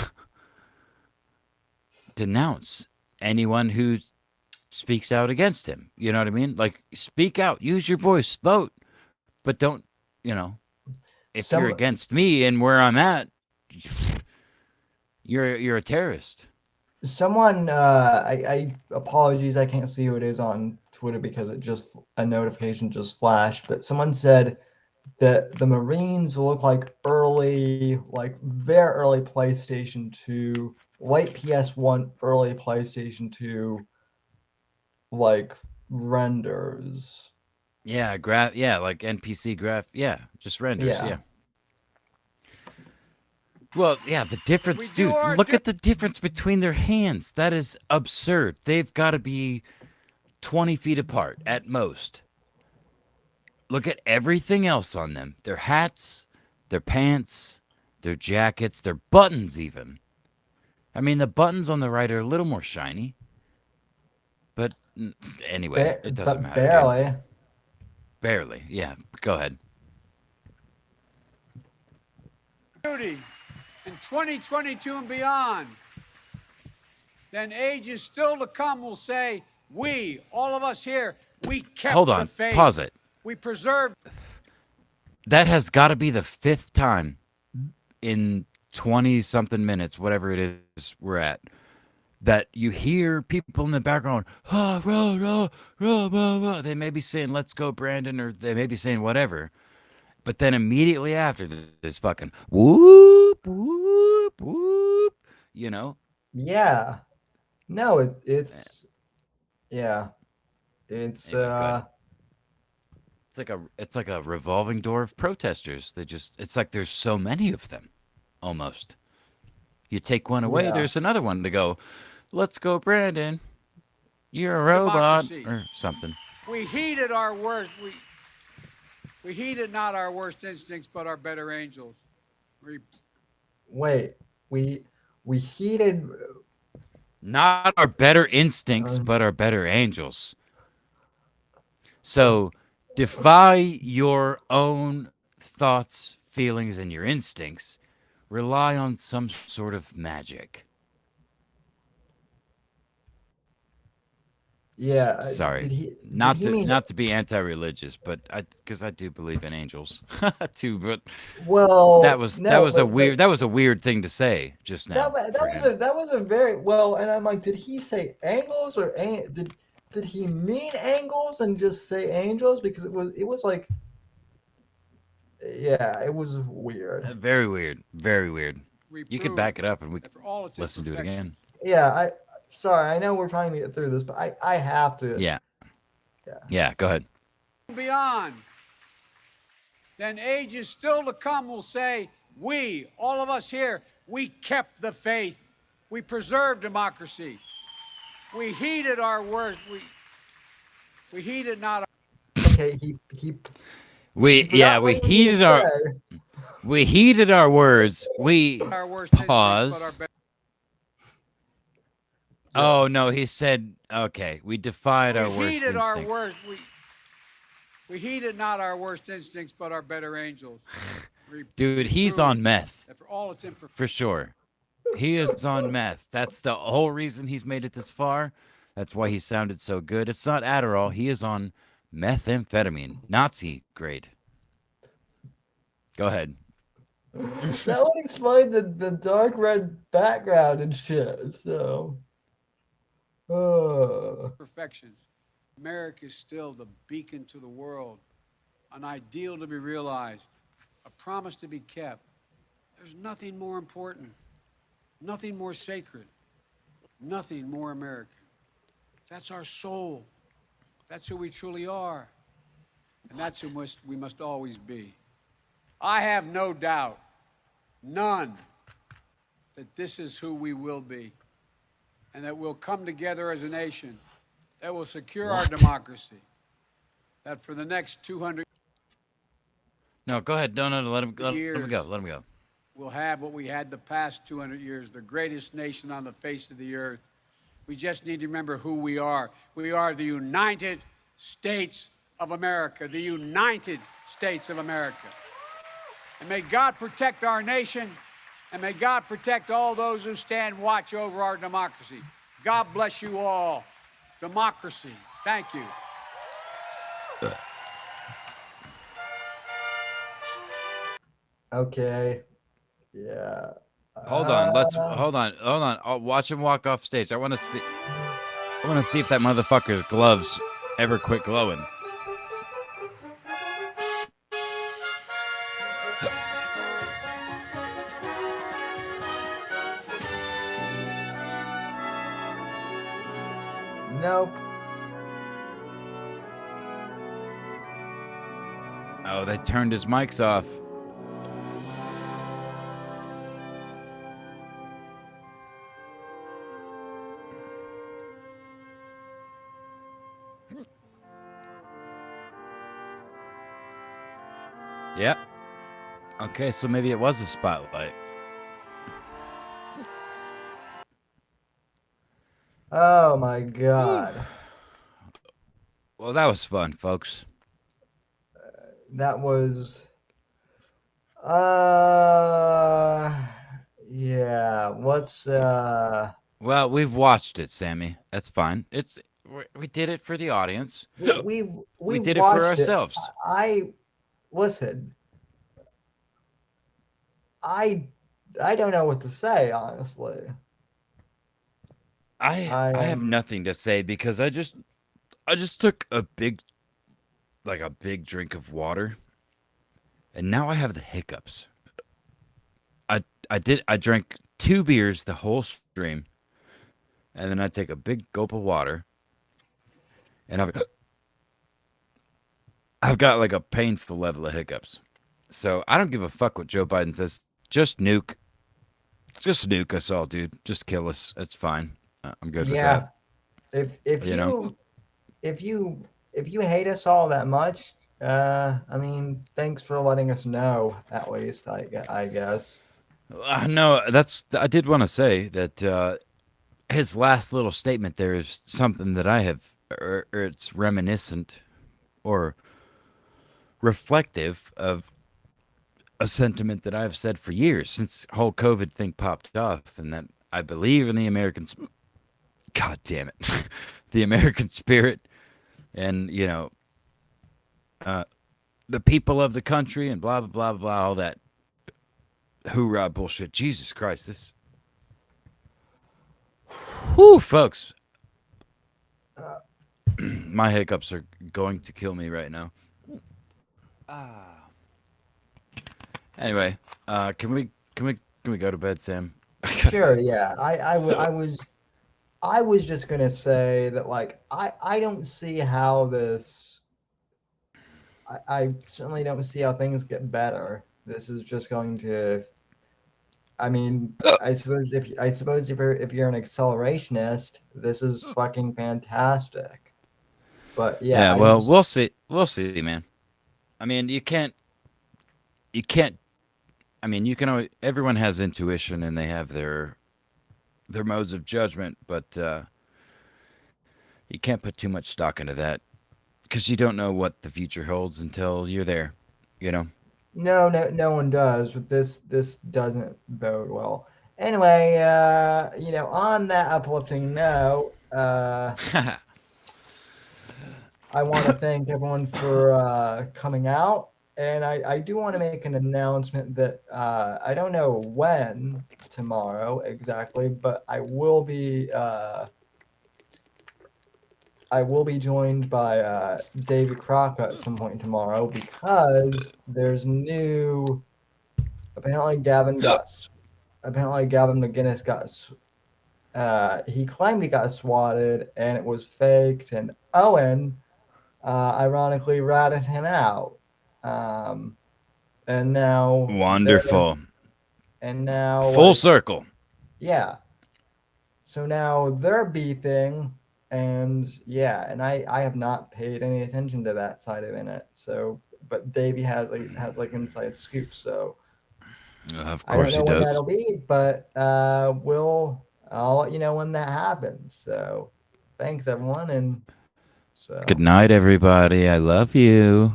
denounce anyone who speaks out against him. You know what I mean? Like, speak out, use your voice, vote, but don't, you know, if you're Some against me and where I'm at, you're a terrorist. someone I apologies, I can't see who it is on Twitter because a notification just flashed, but someone said that the Marines look like very early PlayStation 2, late PS1, early PlayStation 2 like renders. Yeah, like NPC just renders, Yeah. yeah. Well, yeah, the difference, We do dude, our look at the difference between their hands. That is absurd. They've got to be 20 feet apart at most. Look at everything else on them. Their hats, their pants, their jackets, their buttons even. I mean, the buttons on the right are a little more shiny. But anyway, it doesn't But matter, dude. barely. Barely, yeah. Go ahead. Duty in 2022 and beyond, then ages still to come will say, we, all of us here, we kept Hold the on. faith. Pause it. We preserved. That has got to be the 5th time in 20 something minutes, whatever it is we're at, that you hear people in the background, they may be saying, let's go, Brandon, or they may be saying whatever. But then immediately after, this fucking whoop, whoop, whoop, you know? Yeah. No, it's yeah. It's Anyway, go ahead. It's like a revolving door of protesters. It's like there's so many of them, almost. You take one away, Yeah. there's another one to go, let's go, Brandon. You're a robot, Democracy. or something. We heeded our worst. We heeded not our worst instincts, but our better angels. Wait, we heated Not our better instincts, but our better angels. So defy your own thoughts, feelings, and your instincts. Rely on some sort of magic. Yeah. Sorry. Did he mean? Not to be anti-religious, but because I do believe in angels too. But Well, that no, was a weird thing to say just now for him. that was a very well. And I'm like, did he say angles or did he mean angles and just say angels? Because it was like, yeah, it was weird. Very weird. Very weird. We You could proved back it up and we that could for all its listen to it again. Yeah, sorry, I know we're trying to get through this, but I have to. Yeah. Yeah. Yeah. Go ahead. beyond, then ages still to come will say, we, all of us here, we kept the faith. We preserved democracy. We heeded our words. We heeded not Okay, he We forgot we what he needed heeded to our say. we heeded our words. We our worst instincts, but our pause. better. Oh no, he said okay. We defied our We worst heeded our instincts. worst. We heeded not our worst instincts, but our better angels. Dude, he's proved on meth that for all its imperfections, for sure. He is on meth. That's the whole reason he's made it this far. That's why he sounded so good. It's not Adderall. He is on methamphetamine, Nazi grade. Go ahead. That would explain the dark red background and shit. So, perfections, America is still the beacon to the world, an ideal to be realized, a promise to be kept. There's nothing more important, nothing more sacred, nothing more American. That's our soul. That's who we truly are. And that's who we must always be. I have no doubt, none, that this is who we will be, and that we'll come together as a nation that will secure our democracy, that for the next 200 No, go ahead. No, let him go. years, Let him go. we'll have what we had the past 200 years, the greatest nation on the face of the earth. We just need to remember who we are. We are the United States of America, the United States of America. And may God protect our nation, and may God protect all those who stand watch over our democracy. God bless you all. Democracy. Thank you. okay, yeah. Hold on. Hold on. I'll watch him walk off stage. I want to see if that motherfucker's gloves ever quit glowing. Nope. Oh, they turned his mics off. Yep. Okay, so maybe it was a spotlight. Oh my god. Well, that was fun, folks. That was yeah, Well, we've watched it, Sammy. That's fine. We did it for the audience. we did it for watched ourselves. Listen. I don't know what to say, honestly. I have nothing to say because I just took a big drink of water, and now I have the hiccups. I drank 2 beers the whole stream, and then I take a big gulp of water, and I've got like a painful level of hiccups. So I don't give a fuck what Joe Biden says. Just nuke us all, dude. Just kill us. It's fine. I'm good with that. If You know? if you hate us all that much, I mean, thanks for letting us know. At least I guess. No, I did want to say that his last little statement there is something that I have, or it's reminiscent or reflective of a sentiment that I've said for years since whole COVID thing popped off, and that I believe in the American God damn it, the American spirit, and the people of the country, and blah blah blah blah, all that hoorah bullshit. Jesus Christ, this. Whoo, folks. My hiccups are going to kill me right now. Anyway, can we go to bed, Sam? Sure, yeah. I was just gonna say that, like, I don't see how this. I certainly don't see how things get better. This is just going to. I mean, I suppose if you're an accelerationist, this is fucking fantastic. But yeah, well, we'll see, man. I mean, you can't. I mean, you can always. Everyone has intuition, and they have their modes of judgment, but you can't put too much stock into that because you don't know what the future holds until you're there. No one does, but this doesn't bode well. Anyway, on that uplifting note, I want to thank everyone for coming out, and I do want to make an announcement that I don't know when tomorrow exactly, but I will be joined by David Crocker at some point tomorrow because there's apparently Gavin McGinnis he claimed he got swatted and it was faked, and Owen ironically ratted him out. And now Wonderful. And now full circle. Yeah. So now they're beefing. And yeah, and I have not paid any attention to that side of it. So, but Davey has inside scoop. So of course I don't know when does. that'll be, but I'll let you know when that happens. So thanks everyone, and so good night, everybody. I love you.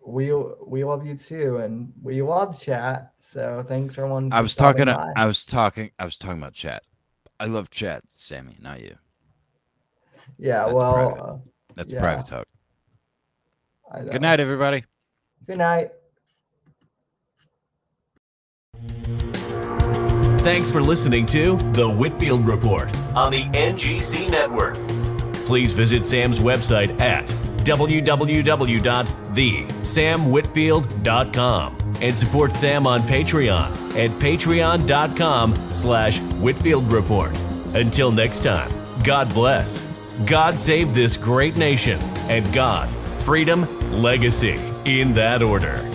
We love you too, and we love chat. So thanks everyone. I was talking about chat. I love chat, Sammy, not you. Yeah, that's well, that's private talk. I know. Good night, everybody. Good night. Thanks for listening to The Whitfield Report on the NGC Network. Please visit Sam's website at www.thesamwhitfield.com and support Sam on Patreon at patreon.com/Whitfield Report. Until next time, God bless, God save this great nation, and God, freedom, legacy, in that order.